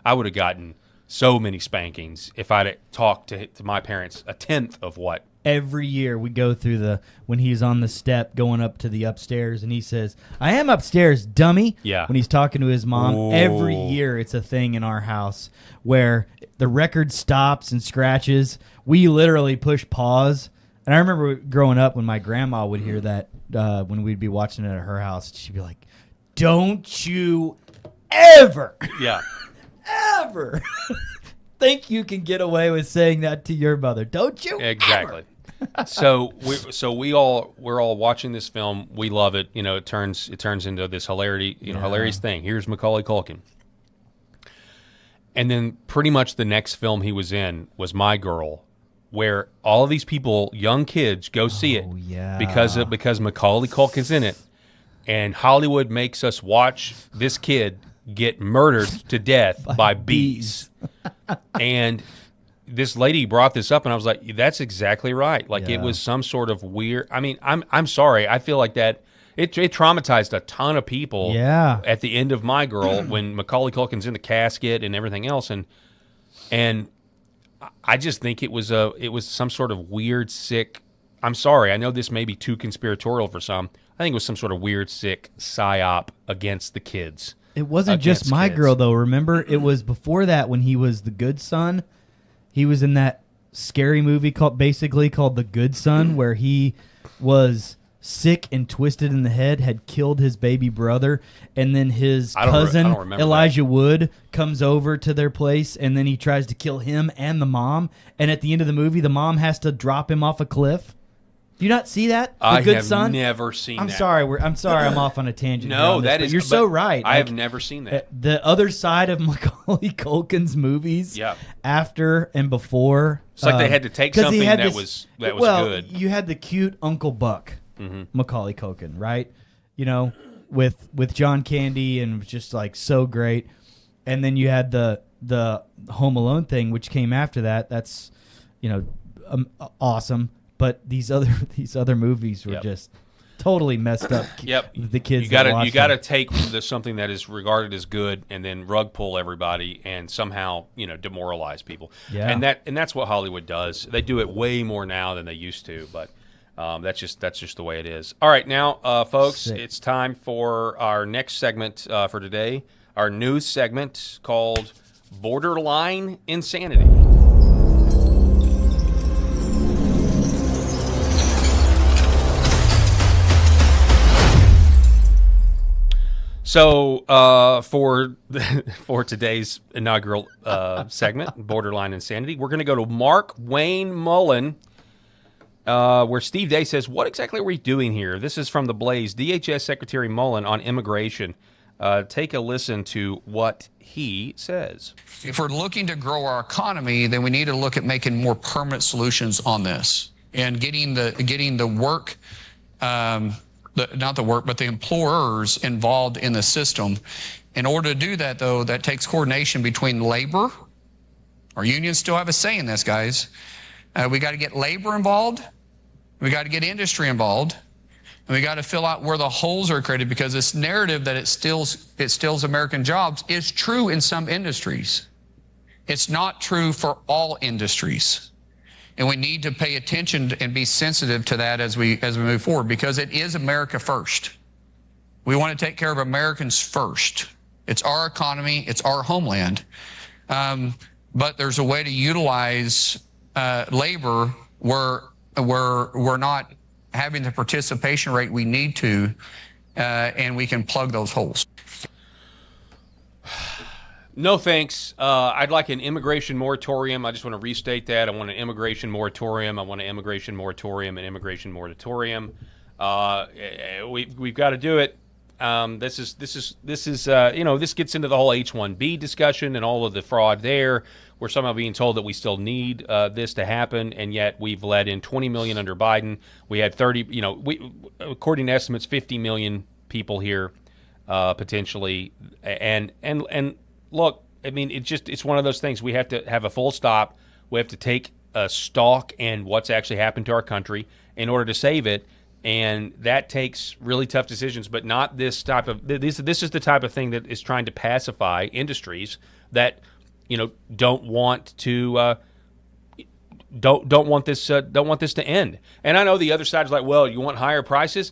I would have gotten so many spankings if I'd talked to my parents a tenth of what. Every year we go through when he's on the step going up to the upstairs and he says, I am upstairs, dummy. Yeah. When he's talking to his mom. Ooh. Every year it's a thing in our house where the record stops and scratches. We literally push pause. And I remember growing up when my grandma would hear that when we'd be watching it at her house, she'd be like, don't you ever. Yeah. Ever think you can get away with saying that to your mother, don't you? Exactly. So we're all watching this film. We love it. It turns into this hilarious thing. Here's Macaulay Culkin, and then pretty much the next film he was in was My Girl, where all of these people, young kids, go see it because Macaulay Culkin's in it, and Hollywood makes us watch this kid get murdered to death by bees. And this lady brought this up, and I was like, that's exactly right. It was some sort of weird. I'm sorry. I feel like that it traumatized a ton of people. Yeah. At the end of My Girl, when Macaulay Culkin's in the casket and everything else, and I just think it was some sort of weird, sick. I'm sorry. I know this may be too conspiratorial for some. I think it was some sort of weird, sick psyop against the kids. It wasn't just My Girl, though. Remember, it was before that when he was the good son. He was in that scary movie called The Good Son, where he was sick and twisted in the head, had killed his baby brother, and then his cousin, Elijah Wood, comes over to their place, and then he tries to kill him and the mom. And at the end of the movie, the mom has to drop him off a cliff. Do you not see that? I Good have Son? never seen I'm that. sorry. I'm sorry. I'm off on a tangent. No, that is. You're so right. I have never seen that. The other side of Macaulay Culkin's movies, after and before. It's like they had to take something that was good. You had the cute Uncle Buck, Macaulay Culkin, right? with John Candy, and was just like so great. And then you had the Home Alone thing, which came after that. That's awesome. But these other movies were just totally messed up. Yep, the kids. You gotta take something that is regarded as good and then rug pull everybody and somehow demoralize people. Yeah, and that's what Hollywood does. They do it way more now than they used to, but that's just the way it is. All right, now folks, it's time for our next segment for today. Our news segment called Borderline Insanity. So for today's inaugural segment, Borderline Insanity, we're going to go to Mark Wayne Mullen, where Steve Day says, what exactly are we doing here? This is from The Blaze. DHS Secretary Mullen on immigration. Take a listen to what he says. If we're looking to grow our economy, then we need to look at making more permanent solutions on this and getting the work, not the work, but the employers involved in the system. In order to do that, though, that takes coordination between labor. Our unions still have a say in this, guys. We got to get labor involved. We got to get industry involved. And we got to fill out where the holes are created, because this narrative that it steals American jobs is true in some industries. It's not true for all industries. And we need to pay attention and be sensitive to that as we move forward, because it is America first. We want to take care of Americans first. It's our economy. It's our homeland. But there's a way to utilize labor where we're not having the participation rate we need to, and we can plug those holes. No thanks. I'd like an immigration moratorium. I just want to restate that. I want an immigration moratorium. I want an immigration moratorium, an immigration moratorium. We've got to do it. This is this gets into the whole H-1B discussion and all of the fraud there. We're somehow being told that we still need this to happen, and yet we've let in 20 million under Biden. We had 30. According to estimates, 50 million people here potentially, and look, I mean, it's one of those things. We have to have a full stop. We have to take a stock in what's actually happened to our country in order to save it, and that takes really tough decisions. But not this type of this is the type of thing that is trying to pacify industries that don't want to don't want this to end. And I know the other side is like, well, you want higher prices.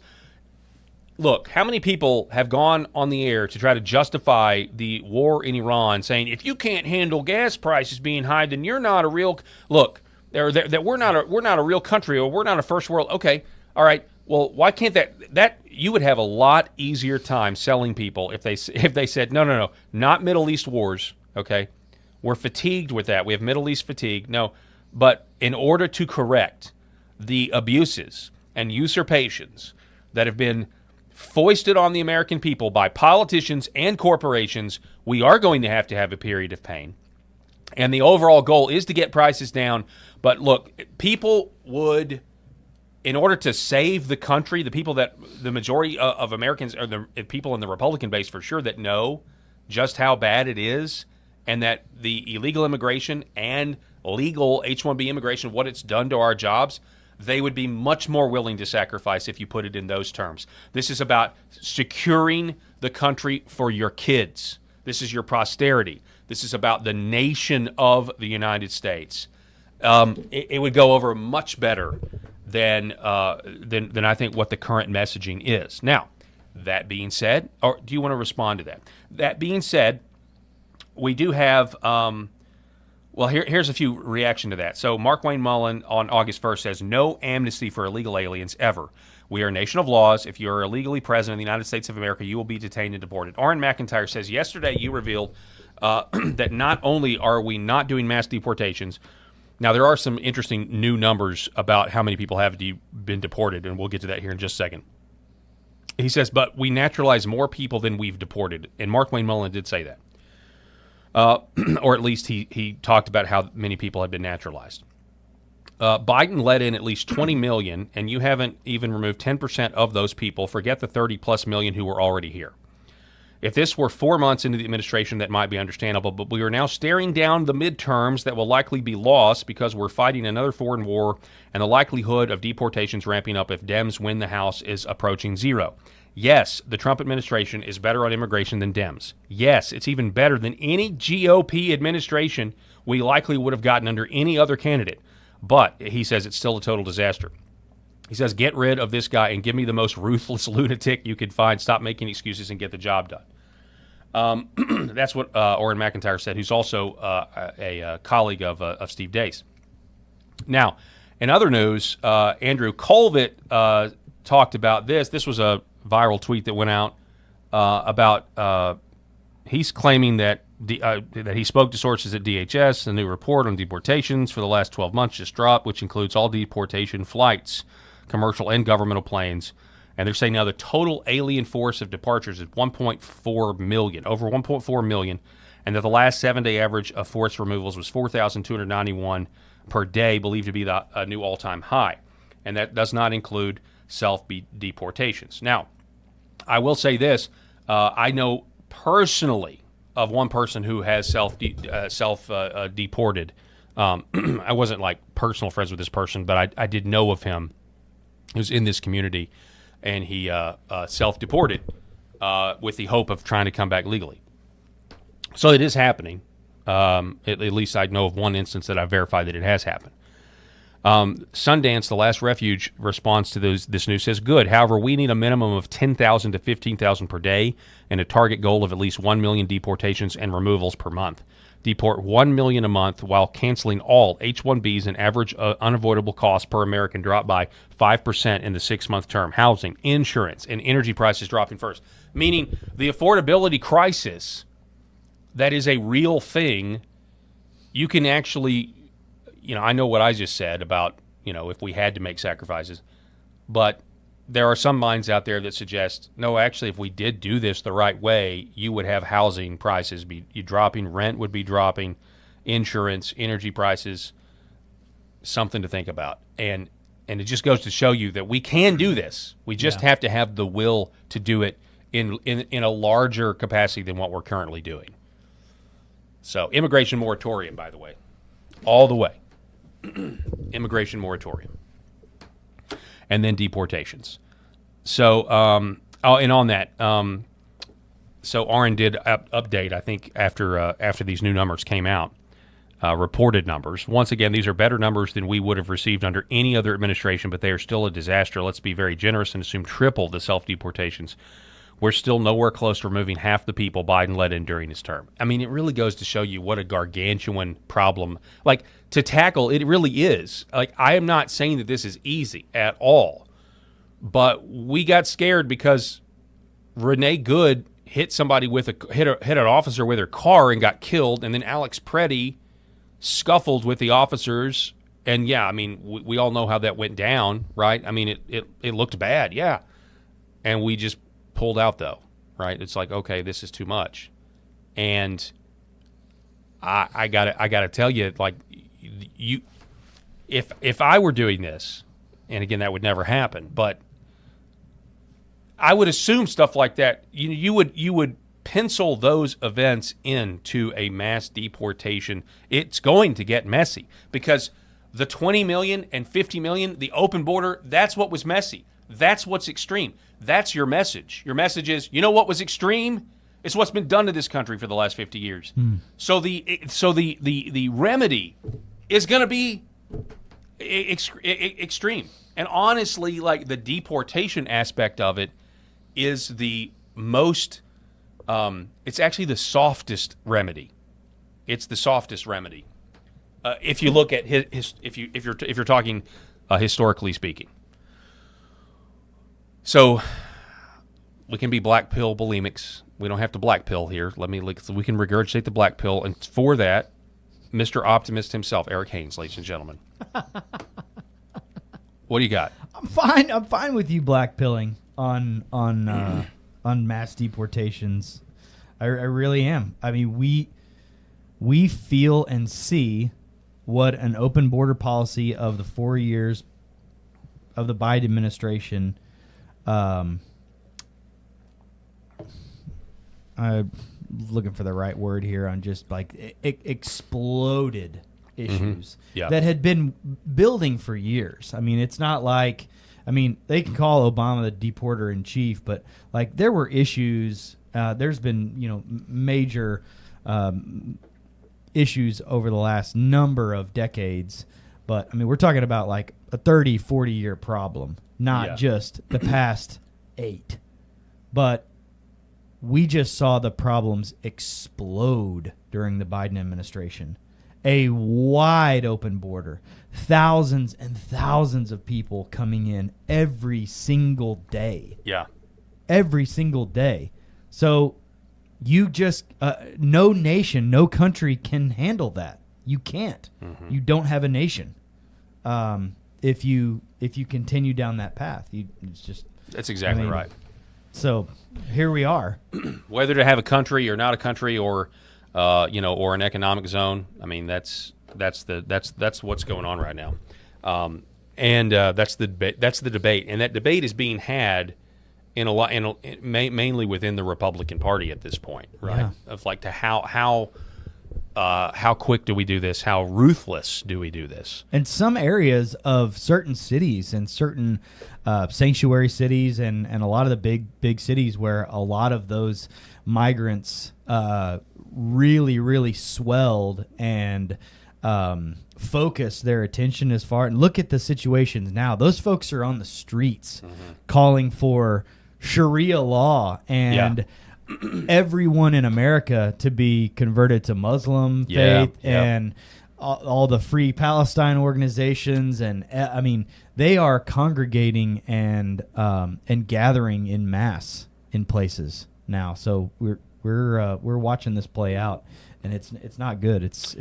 Look, how many people have gone on the air to try to justify the war in Iran, saying if you can't handle gas prices being high, then you're not a real look. That we're not a real country, or we're not a first world. Okay, all right. Well, why can't that you would have a lot easier time selling people if they said no, not Middle East wars. Okay, we're fatigued with that. We have Middle East fatigue. No, but in order to correct the abuses and usurpations that have been foisted on the American people by politicians and corporations, we are going to have a period of pain. And the overall goal is to get prices down. But look, people would, in order to save the country, the majority of Americans, or the people in the Republican base for sure, that know just how bad it is, and that the illegal immigration and legal H-1B immigration, what it's done to our jobs, they would be much more willing to sacrifice if you put it in those terms. This is about securing the country for your kids. This is your posterity. This is about the nation of the United States. It would go over much better than I think what the current messaging is. Now, that being said, or do you want to respond to that? That being said, we do have here's a few reaction to that. So Mark Wayne Mullen on August 1st says, no amnesty for illegal aliens ever. We are a nation of laws. If you are illegally present in the United States of America, you will be detained and deported. Aaron McIntyre says, yesterday you revealed that not only are we not doing mass deportations, now there are some interesting new numbers about how many people have been deported, and we'll get to that here in just a second. He says, but we naturalize more people than we've deported. And Mark Wayne Mullen did say that. Or at least he talked about how many people have been naturalized. Biden let in at least 20 million, and you haven't even removed 10% of those people. Forget the 30-plus million who were already here. If this were 4 months into the administration, that might be understandable, but we are now staring down the midterms that will likely be lost because we're fighting another foreign war, and the likelihood of deportations ramping up if Dems win the House is approaching zero. Yes, the Trump administration is better on immigration than Dems. Yes, it's even better than any GOP administration we likely would have gotten under any other candidate. But he says it's still a total disaster. He says, get rid of this guy and give me the most ruthless lunatic you could find. Stop making excuses and get the job done. That's what Orrin McIntyre said, who's also a colleague of Steve Deace. Now, in other news, Andrew Colvett talked about this. This was a viral tweet that went out about he's claiming that he spoke to sources at DHS. A new report on deportations for the last 12 months just dropped, which includes all deportation flights, commercial and governmental planes. And they're saying now the total alien force of departures is 1.4 million, over 1.4 million, and that the last 7-day average of forced removals was 4,291 per day, believed to be a new all-time high. And that does not include self-deportations. Now, I will say this. I know personally of one person who has self-deported. I wasn't like personal friends with this person, but I did know of him. He was in this community, and he self-deported with the hope of trying to come back legally. So it is happening. At least I know of one instance that I verified that it has happened. Sundance, the last refuge, response to this news says, good. However, we need a minimum of 10,000 to 15,000 per day and a target goal of at least 1 million deportations and removals per month. Deport 1 million a month while canceling all H-1Bs, and average unavoidable costs per American drop by 5% in the 6-month term. Housing, insurance, and energy prices dropping first. Meaning the affordability crisis that is a real thing, you can actually... I know what I just said about, if we had to make sacrifices, but there are some minds out there that suggest, no, actually, if we did do this the right way, you would have housing prices be dropping, rent would be dropping, insurance, energy prices, something to think about. And it just goes to show you that we can do this. We just have to have the will to do it in a larger capacity than what we're currently doing. So, immigration moratorium, by the way, all the way. Immigration moratorium, and then deportations. So, and on that, so Orrin did update, I think, after these new numbers came out, reported numbers. Once again, these are better numbers than we would have received under any other administration, but they are still a disaster. Let's be very generous and assume triple the self-deportations. We're still nowhere close to removing half the people Biden let in during his term. I mean, it really goes to show you what a gargantuan problem, to tackle. It really is. I am not saying that this is easy at all, but we got scared because Renee Good hit somebody hit an officer with her car and got killed, and then Alex Preddy scuffled with the officers, and we all know how that went down, right? I mean, it looked bad, and we just pulled out, though, right? It's like, okay, this is too much. And I gotta tell you, if I were doing this, and again, that would never happen, but I would assume stuff like that, you would pencil those events into a mass deportation. It's going to get messy because the 20 million and 50 million, the open border, that's what was messy. That's what's extreme. That's your message. Your message is, what was extreme? It's what's been done to this country for the last 50 years. So the remedy is going to be extreme. And honestly, the deportation aspect of it is the most. It's actually the softest remedy. It's the softest remedy. If you look at if you're talking historically speaking. So we can be black pill bulimics. We don't have to black pill here. We can regurgitate the black pill, and for that, Mr. Optimist himself, Eric Haynes, ladies and gentlemen. What do you got? I'm fine with you black pilling on mass deportations. I really am. I mean, we feel and see what an open border policy of the 4 years of the Biden administration, I'm looking for the right word here, on just like exploded issues that had been building for years. I mean, it's not like, I mean, they can call Obama the deporter in chief, but like there were issues. There's been, you know, major issues over the last number of decades. But I mean, we're talking about like a 30, 40-year problem, not just the past 8. But we just saw the problems explode during the Biden administration. A wide open border, thousands and thousands of people coming in every single day. Yeah. Every single day. So you just, no nation, no country can handle that. You can't. Mm-hmm. You don't have a nation. If you continue down that path, it's just. That's exactly right. So here we are. Whether to have a country or not a country, or or an economic zone. I mean, that's what's going on right now, and that's the debate, and that debate is being had in a lot, mainly within the Republican Party at this point, right? Yeah. Of like to how quick do we do this? How ruthless do we do this? And some areas of certain cities and certain sanctuary cities and a lot of the big cities where a lot of those migrants really, really swelled and focused their attention as far. And look at the situations now. Those folks are on the streets calling for Sharia law and everyone in America to be converted to Muslim faith and all the Free Palestine organizations. And I mean, they are congregating and gathering in mass in places now. So we're watching this play out, and it's not good. It's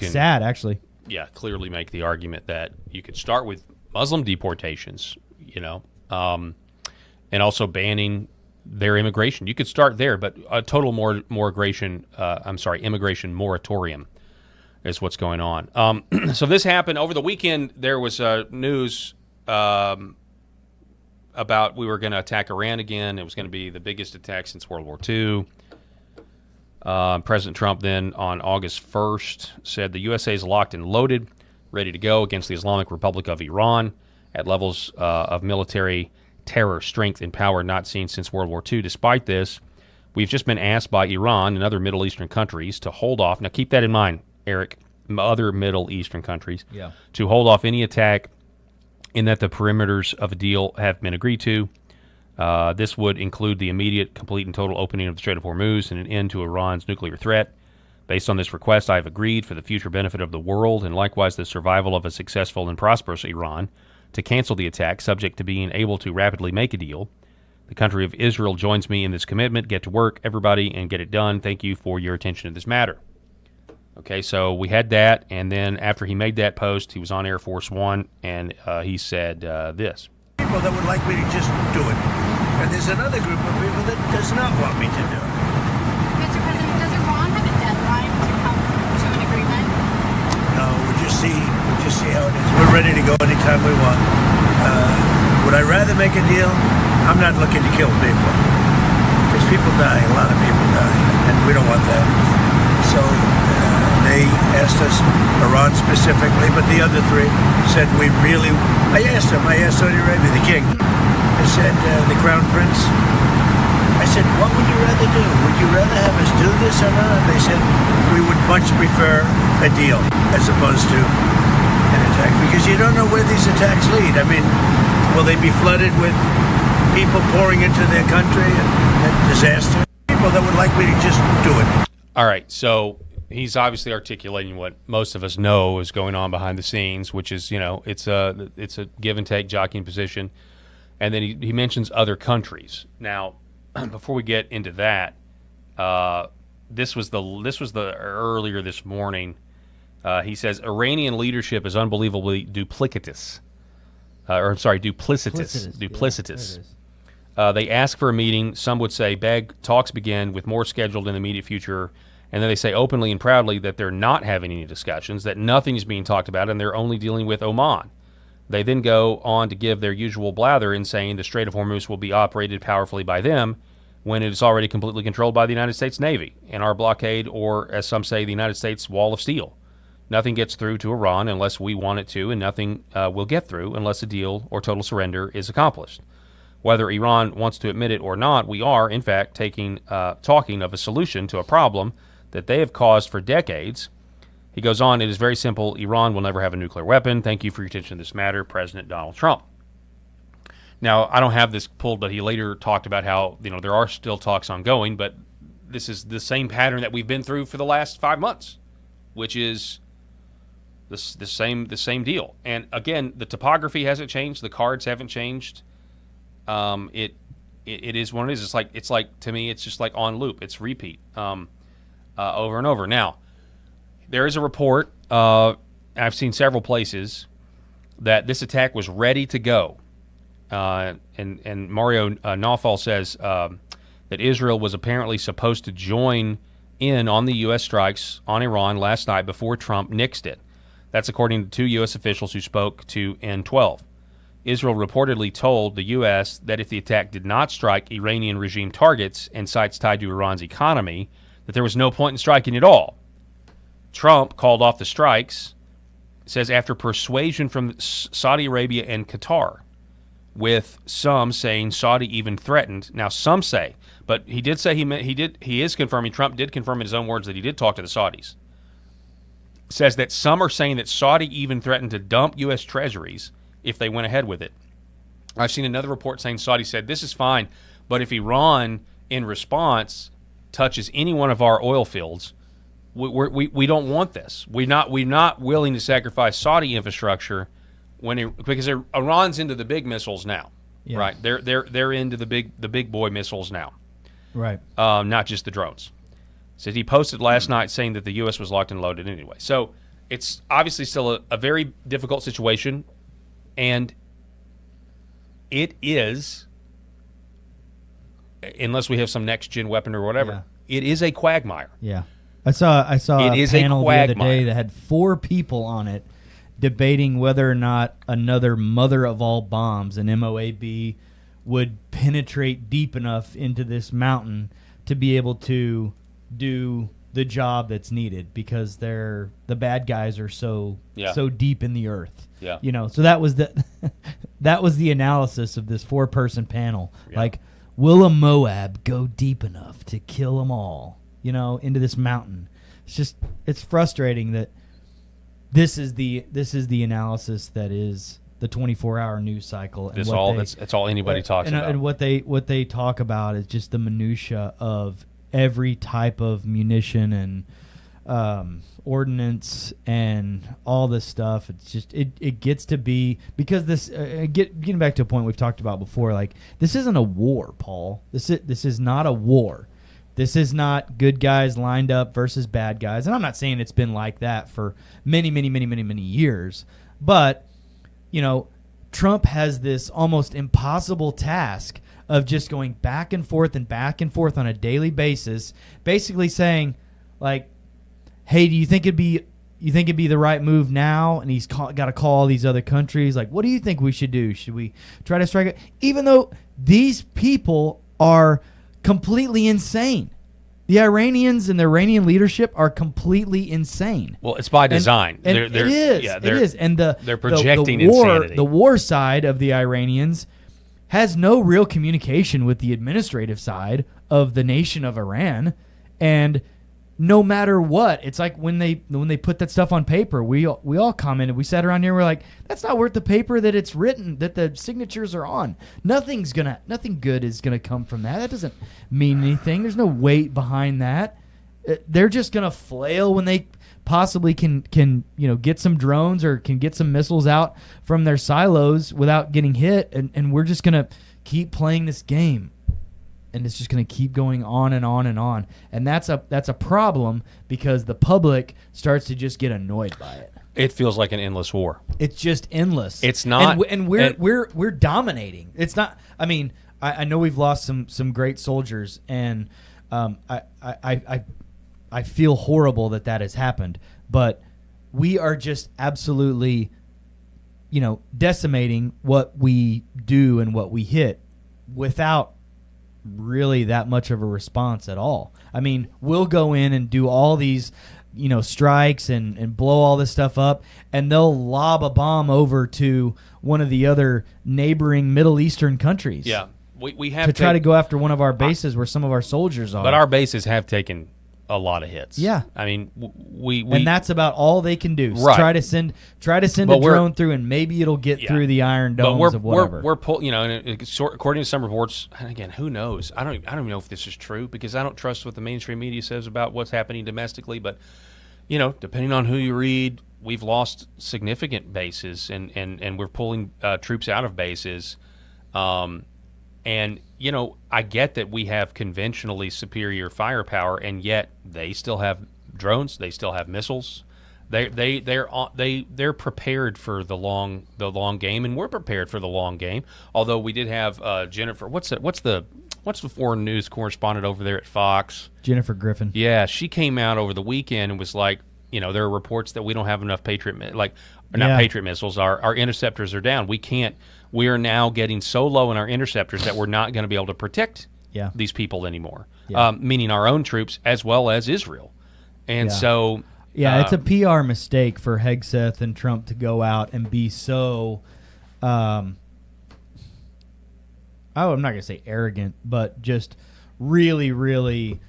sad, actually. Yeah, clearly make the argument that you could start with Muslim deportations, and also banning their immigration. You could start there, but a total immigration moratorium is what's going on. So this happened over the weekend. There was news about we were going to attack Iran again. It was going to be the biggest attack since World War II. President Trump then on August 1st said the USA is locked and loaded, ready to go against the Islamic Republic of Iran at levels of military terror, strength, and power not seen since World War II. Despite this, we've just been asked by Iran and other Middle Eastern countries to hold off. Now keep that in mind, Eric, other Middle Eastern countries, to hold off any attack in that the perimeters of a deal have been agreed to. This would include the immediate, complete, and total opening of the Strait of Hormuz and an end to Iran's nuclear threat. Based on this request, I have agreed for the future benefit of the world and likewise the survival of a successful and prosperous Iran to cancel the attack, subject to being able to rapidly make a deal. The country of Israel joins me in this commitment. Get to work, everybody, and get it done. Thank you for your attention to this matter. Okay, so we had that, and then after he made that post, he was on Air Force One, and he said this. People that would like me to just do it. And there's another group of people that does not want me to do it. Mr. President, does Iran have a deadline to come to an agreement? No, we'll just see how it is. We're ready to go anytime we want. Would I rather make a deal? I'm not looking to kill people. Because people die, a lot of people die, and we don't want that. So they asked us, Iran specifically, but the other three said I asked Saudi Arabia, the king. I said, the crown prince. I said, what would you rather do? Would you rather have us do this or not? They said, we would much prefer a deal as opposed to an attack. Because you don't know where these attacks lead. I mean, will they be flooded with people pouring into their country and disaster? People that would like me to just do it. All right, so he's obviously articulating what most of us know is going on behind the scenes, which is, it's a give and take jockeying position. And then he mentions other countries. Now, before we get into that, this was the earlier this morning. He says Iranian leadership is unbelievably duplicitous. Duplicitous. They ask for a meeting. Some would say beg talks begin with more scheduled in the immediate future And then they say openly and proudly that they're not having any discussions, that nothing is being talked about, and they're only dealing with Oman. They then go on to give their usual blather in saying the Strait of Hormuz will be operated powerfully by them when it is already completely controlled by the United States Navy and our blockade, or as some say, the United States wall of steel. Nothing gets through to Iran unless we want it to, and nothing will get through unless a deal or total surrender is accomplished. Whether Iran wants to admit it or not, we are, in fact, talking of a solution to a problem that they have caused for decades. He goes on, it is very simple. Iran will never have a nuclear weapon. Thank you for your attention to this matter, President Donald Trump. Now, I don't have this pulled, but he later talked about how, there are still talks ongoing, but this is the same pattern that we've been through for the last 5 months, which is the same deal. And again, the topography hasn't changed, the cards haven't changed. It is what it is. It's like to me, it's just like on loop. It's repeat over and over. Now, there is a report. I've seen several places that this attack was ready to go. And Mario Nawfal says that Israel was apparently supposed to join in on the U.S. strikes on Iran last night before Trump nixed it. That's according to 2 U.S. officials who spoke to N12. Israel reportedly told the U.S. that if the attack did not strike Iranian regime targets and sites tied to Iran's economy, that there was no point in striking at all. Trump called off the strikes, says after persuasion from Saudi Arabia and Qatar, with some saying Saudi even threatened. Now, some say, but he did say he is confirming, Trump did confirm in his own words that he did talk to the Saudis. Says that some are saying that Saudi even threatened to dump U.S. treasuries if they went ahead with it. I've seen another report saying Saudi said, this is fine, but if Iran, in response, touches any one of our oil fields, we don't want this. We're not willing to sacrifice Saudi infrastructure because Iran's into the big missiles now, right? They're into the big boy missiles now, right? Not just the drones. So he posted last night saying that the U.S. was locked and loaded anyway. So it's obviously still a very difficult situation, and it is, unless we have some next gen weapon or whatever, it is a quagmire. Yeah. I saw a panel the other day that had 4 people on it debating whether or not another mother of all bombs, an MOAB, would penetrate deep enough into this mountain to be able to do the job that's needed, because the bad guys are so deep in the earth. Yeah. So that was the analysis of this 4-person panel. Yeah. Like, will a Moab go deep enough to kill them all? Into this mountain. It's frustrating that this is the analysis that is the 24-hour news cycle. That's all anybody talks about. And what they talk about is just the minutia of every type of munition and ordnance and all this stuff. It's just it gets to be, because this getting back to a point we've talked about before. Like, this isn't a war, Paul. This is not a war. This is not good guys lined up versus bad guys. And I'm not saying it's been like that for many, many, many, many, many years. But, Trump has this almost impossible task of just going back and forth on a daily basis, basically saying, like, hey, do you think it'd be the right move now? And he's got to call all these other countries. Like, what do you think we should do? Should we try to strike it? Even though these people are completely insane. The Iranians and the Iranian leadership are completely insane. Well, it's by design. And it is. And they're projecting the war, insanity. The war side of the Iranians has no real communication with the administrative side of the nation of Iran. And no matter what, it's like when they put that stuff on paper, we all commented. We sat around here, we're like, that's not worth the paper that it's written, that the signatures are on. Nothing good is gonna come from that. That doesn't mean anything. There's no weight behind that. They're just gonna flail when they possibly can get some drones or can get some missiles out from their silos without getting hit, and we're just gonna keep playing this game. And it's just going to keep going on and on and on. And that's a problem, because the public starts to just get annoyed by it. It feels like an endless war. It's just endless. It's not. And we're dominating. It's not. I mean, I know we've lost some great soldiers, and I I feel horrible that has happened, but we are just absolutely, decimating what we do and what we hit without really that much of a response at all. I mean, we'll go in and do all these, strikes and blow all this stuff up, and they'll lob a bomb over to one of the other neighboring Middle Eastern countries. Yeah. We have to try to go after one of our bases where some of our soldiers are. But our bases have taken a lot of hits. Yeah. I mean, we and that's about all they can do. Right. Try to send a drone through, and maybe it'll get through the iron domes of whatever. We're according to some reports, and again, who knows? I don't even know if this is true, because I don't trust what the mainstream media says about what's happening domestically. But depending on who you read, we've lost significant bases, and we're pulling troops out of bases. And, I get that we have conventionally superior firepower, and yet they still have drones. They still have missiles. They're prepared for the long game, and we're prepared for the long game. Although we did have Jennifer. What's the foreign news correspondent over there at Fox? Jennifer Griffin. Yeah, she came out over the weekend and was like, there are reports that we don't have enough Patriot Patriot missiles. Our interceptors are down. We are now getting so low in our interceptors that we're not going to be able to protect these people anymore, meaning our own troops as well as Israel. And so... Yeah, it's a PR mistake for Hegseth and Trump to go out and be so... I'm not going to say arrogant, but just really, really...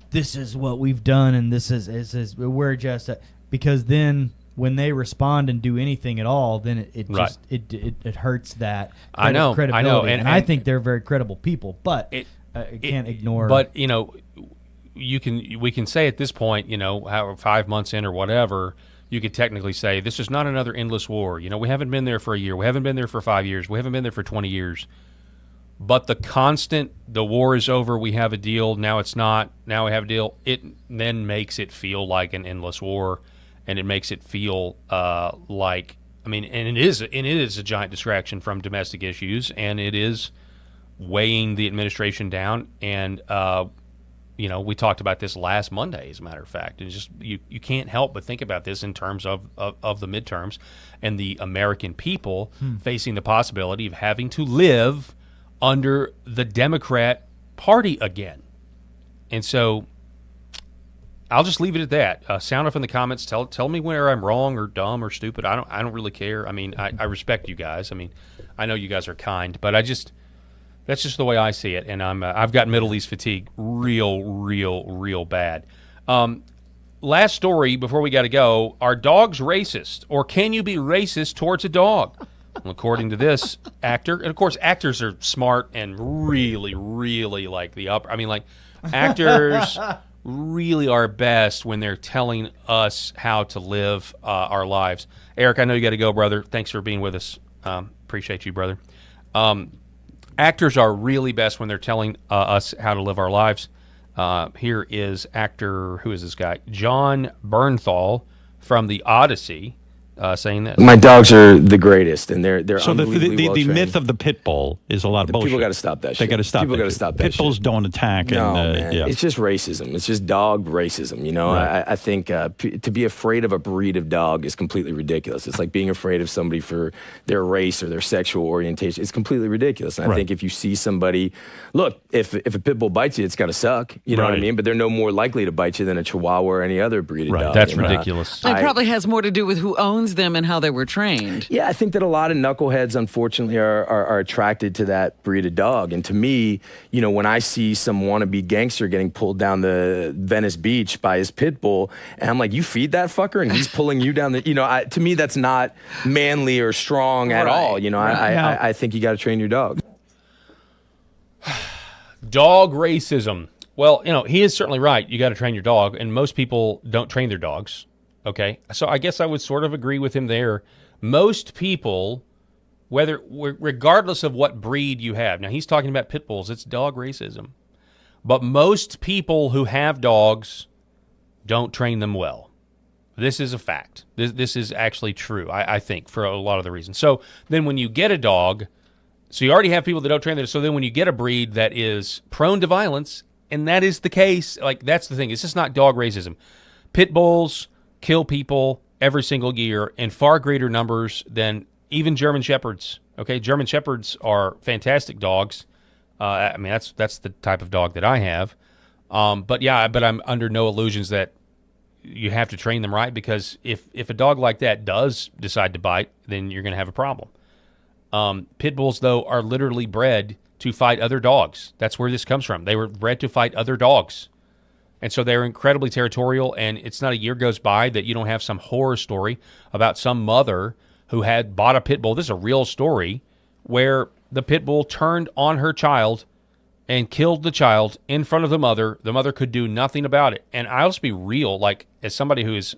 this is what we've done, and this is we're just... because then... when they respond and do anything at all, then it hurts that credibility. I know, and I think they're very credible people, but I can't ignore. But we can say at this point, however 5 months in or whatever, you could technically say this is not another endless war. We haven't been there for a year, we haven't been there for 5 years, we haven't been there for 20 years. But the war is over, we have a deal. Now it's not. Now we have a deal. It then makes it feel like an endless war. And it makes it feel like, and it is a giant distraction from domestic issues, and it is weighing the administration down. And we talked about this last Monday, as a matter of fact. It's just you can't help but think about this in terms of the midterms and the American people facing the possibility of having to live under the Democrat Party again. And so I'll just leave it at that. Sound off in the comments. Tell me where I'm wrong or dumb or stupid. I don't really care. I respect you guys. I know you guys are kind, but that's just the way I see it. And I've got Middle East fatigue real bad. Last story before we got to go. Are dogs racist, or can you be racist towards a dog? Well, according to this actor, and of course actors are smart and really like the upper. Actors really are best when they're telling us how to live our lives. Eric, I know you got to go, brother. Thanks for being with us. Appreciate you, brother. Actors are really best when they're telling us how to live our lives. Here is actor, who is this guy? John Bernthal from The Odyssey. Saying that my dogs are the greatest, and they're so the myth of the pit bull is a lot of bullshit. People got to stop that. They got to stop. People got to stop that. Pit bulls don't attack. No, man. It's just racism. It's just dog racism. Right. I think to be afraid of a breed of dog is completely ridiculous. It's like being afraid of somebody for their race or their sexual orientation. It's completely ridiculous. And I think if you see somebody, look, if a pit bull bites you, it's got to suck. You know what I mean? But they're no more likely to bite you than a Chihuahua or any other breed of dog. That's ridiculous. It probably has more to do with who owns them and how they were trained. Yeah, I think that a lot of knuckleheads, unfortunately, are attracted to that breed of dog. And to me, when I see some wannabe gangster getting pulled down the Venice Beach by his pit bull, and I'm like, you feed that fucker, and he's pulling you down the, to me, that's not manly or strong at all. I think you got to train your dog. Dog racism. Well, he is certainly right. You got to train your dog, and most people don't train their dogs. Okay, so I guess I would sort of agree with him there. Most people, regardless of what breed you have, now he's talking about pit bulls, it's dog racism. But most people who have dogs don't train them well. This is a fact. This is actually true, I think, for a lot of the reasons. So then when you get a dog, so you already have people that don't train them, so then when you get a breed that is prone to violence And that is the case. Like, that's the thing. It's just not dog racism. Pit bulls kill people every single year in far greater numbers than even German Shepherds. Okay, German Shepherds are fantastic dogs. I mean, that's the type of dog that I have. But I'm under no illusions that you have to train them right, because if a dog like that does decide to bite, then you're going to have a problem. Pit bulls, though, are literally bred to fight other dogs. That's where this comes from. They were bred to fight other dogs. And so they're incredibly territorial, and it's not a year goes by that you don't have some horror story about some mother who had bought a pit bull. This is a real story where the pit bull turned on her child and killed the child in front of the mother. The mother could do nothing about it. And I'll just be real, like, as somebody who is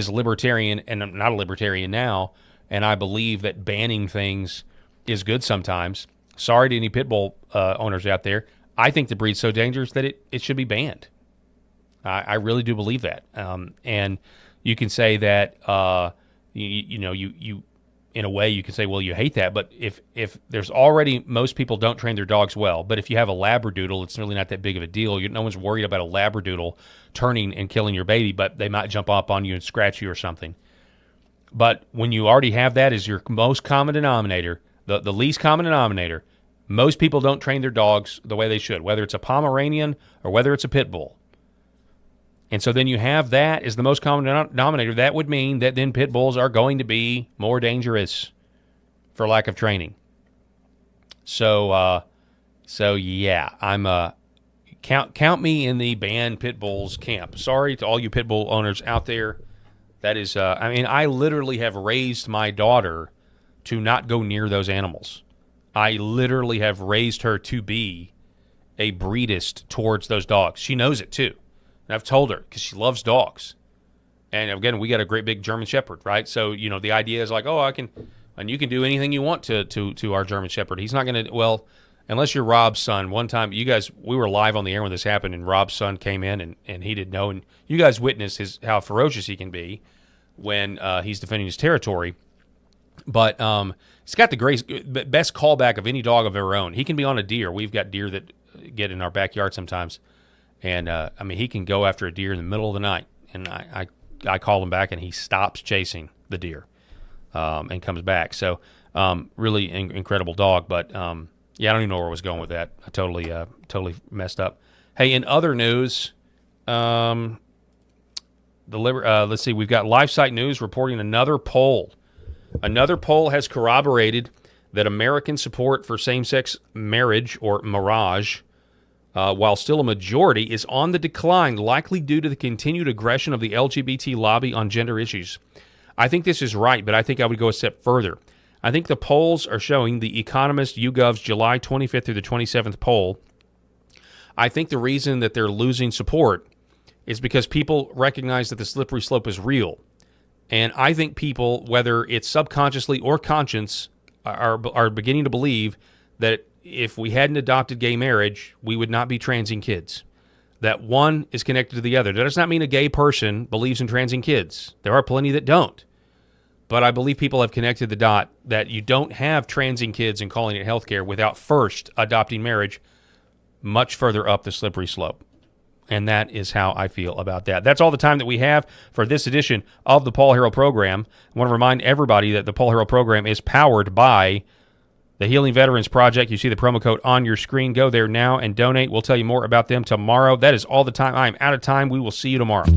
libertarian, and I'm not a libertarian now, and I believe that banning things is good sometimes. Sorry to any pit bull owners out there. I think the breed's so dangerous that it should be banned. I really do believe that. And you can say that, you in a way you can say, well, you hate that. But if there's already, most people don't train their dogs well. But if you have a Labradoodle, it's really not that big of a deal. No one's worried about a Labradoodle turning and killing your baby, but they might jump up on you and scratch you or something. But when you already have that as your most common denominator, the least common denominator, most people don't train their dogs the way they should, whether it's a Pomeranian or whether it's a pit bull. And so then you have that as the most common denominator. That would mean that then pit bulls are going to be more dangerous for lack of training. So yeah, I'm count me in the ban pit bulls camp. Sorry to all you pit bull owners out there. That is, I literally have raised my daughter to not go near those animals. I literally have raised her to be a breedist towards those dogs. She knows it too. And I've told her, because she loves dogs. And again, we got a great big German Shepherd, right? So, the idea is like, and you can do anything you want to our German Shepherd. He's not going to, well, unless you're Rob's son. One time, we were live on the air when this happened, and Rob's son came in, and he didn't know. And you guys witnessed how ferocious he can be when he's defending his territory. But he's got the best callback of any dog I've ever owned. He can be on a deer. We've got deer that get in our backyard sometimes. And, he can go after a deer in the middle of the night. And I call him back, and he stops chasing the deer and comes back. So really incredible dog. But, I don't even know where I was going with that. I totally messed up. Hey, in other news, let's see. We've got LifeSite News reporting another poll. Another poll has corroborated that American support for same-sex marriage, or marriage, while still a majority, is on the decline, likely due to the continued aggression of the LGBT lobby on gender issues. I think this is right, but I think I would go a step further. I think the polls are showing, the Economist YouGov's July 25th through the 27th poll, I think the reason that they're losing support is because people recognize that the slippery slope is real. And I think people, whether it's subconsciously or conscious, are beginning to believe that if we hadn't adopted gay marriage, we would not be transing kids. That one is connected to the other. That does not mean a gay person believes in transing kids. There are plenty that don't. But I believe people have connected the dot that you don't have transing kids and calling it healthcare without first adopting marriage much further up the slippery slope. And that is how I feel about that. That's all the time that we have for this edition of the Paul Harrell Program. I want to remind everybody that the Paul Harrell Program is powered by the Healing Veterans Project. You see the promo code on your screen. Go there now and donate. We'll tell you more about them tomorrow. That is all the time. I am out of time. We will see you tomorrow.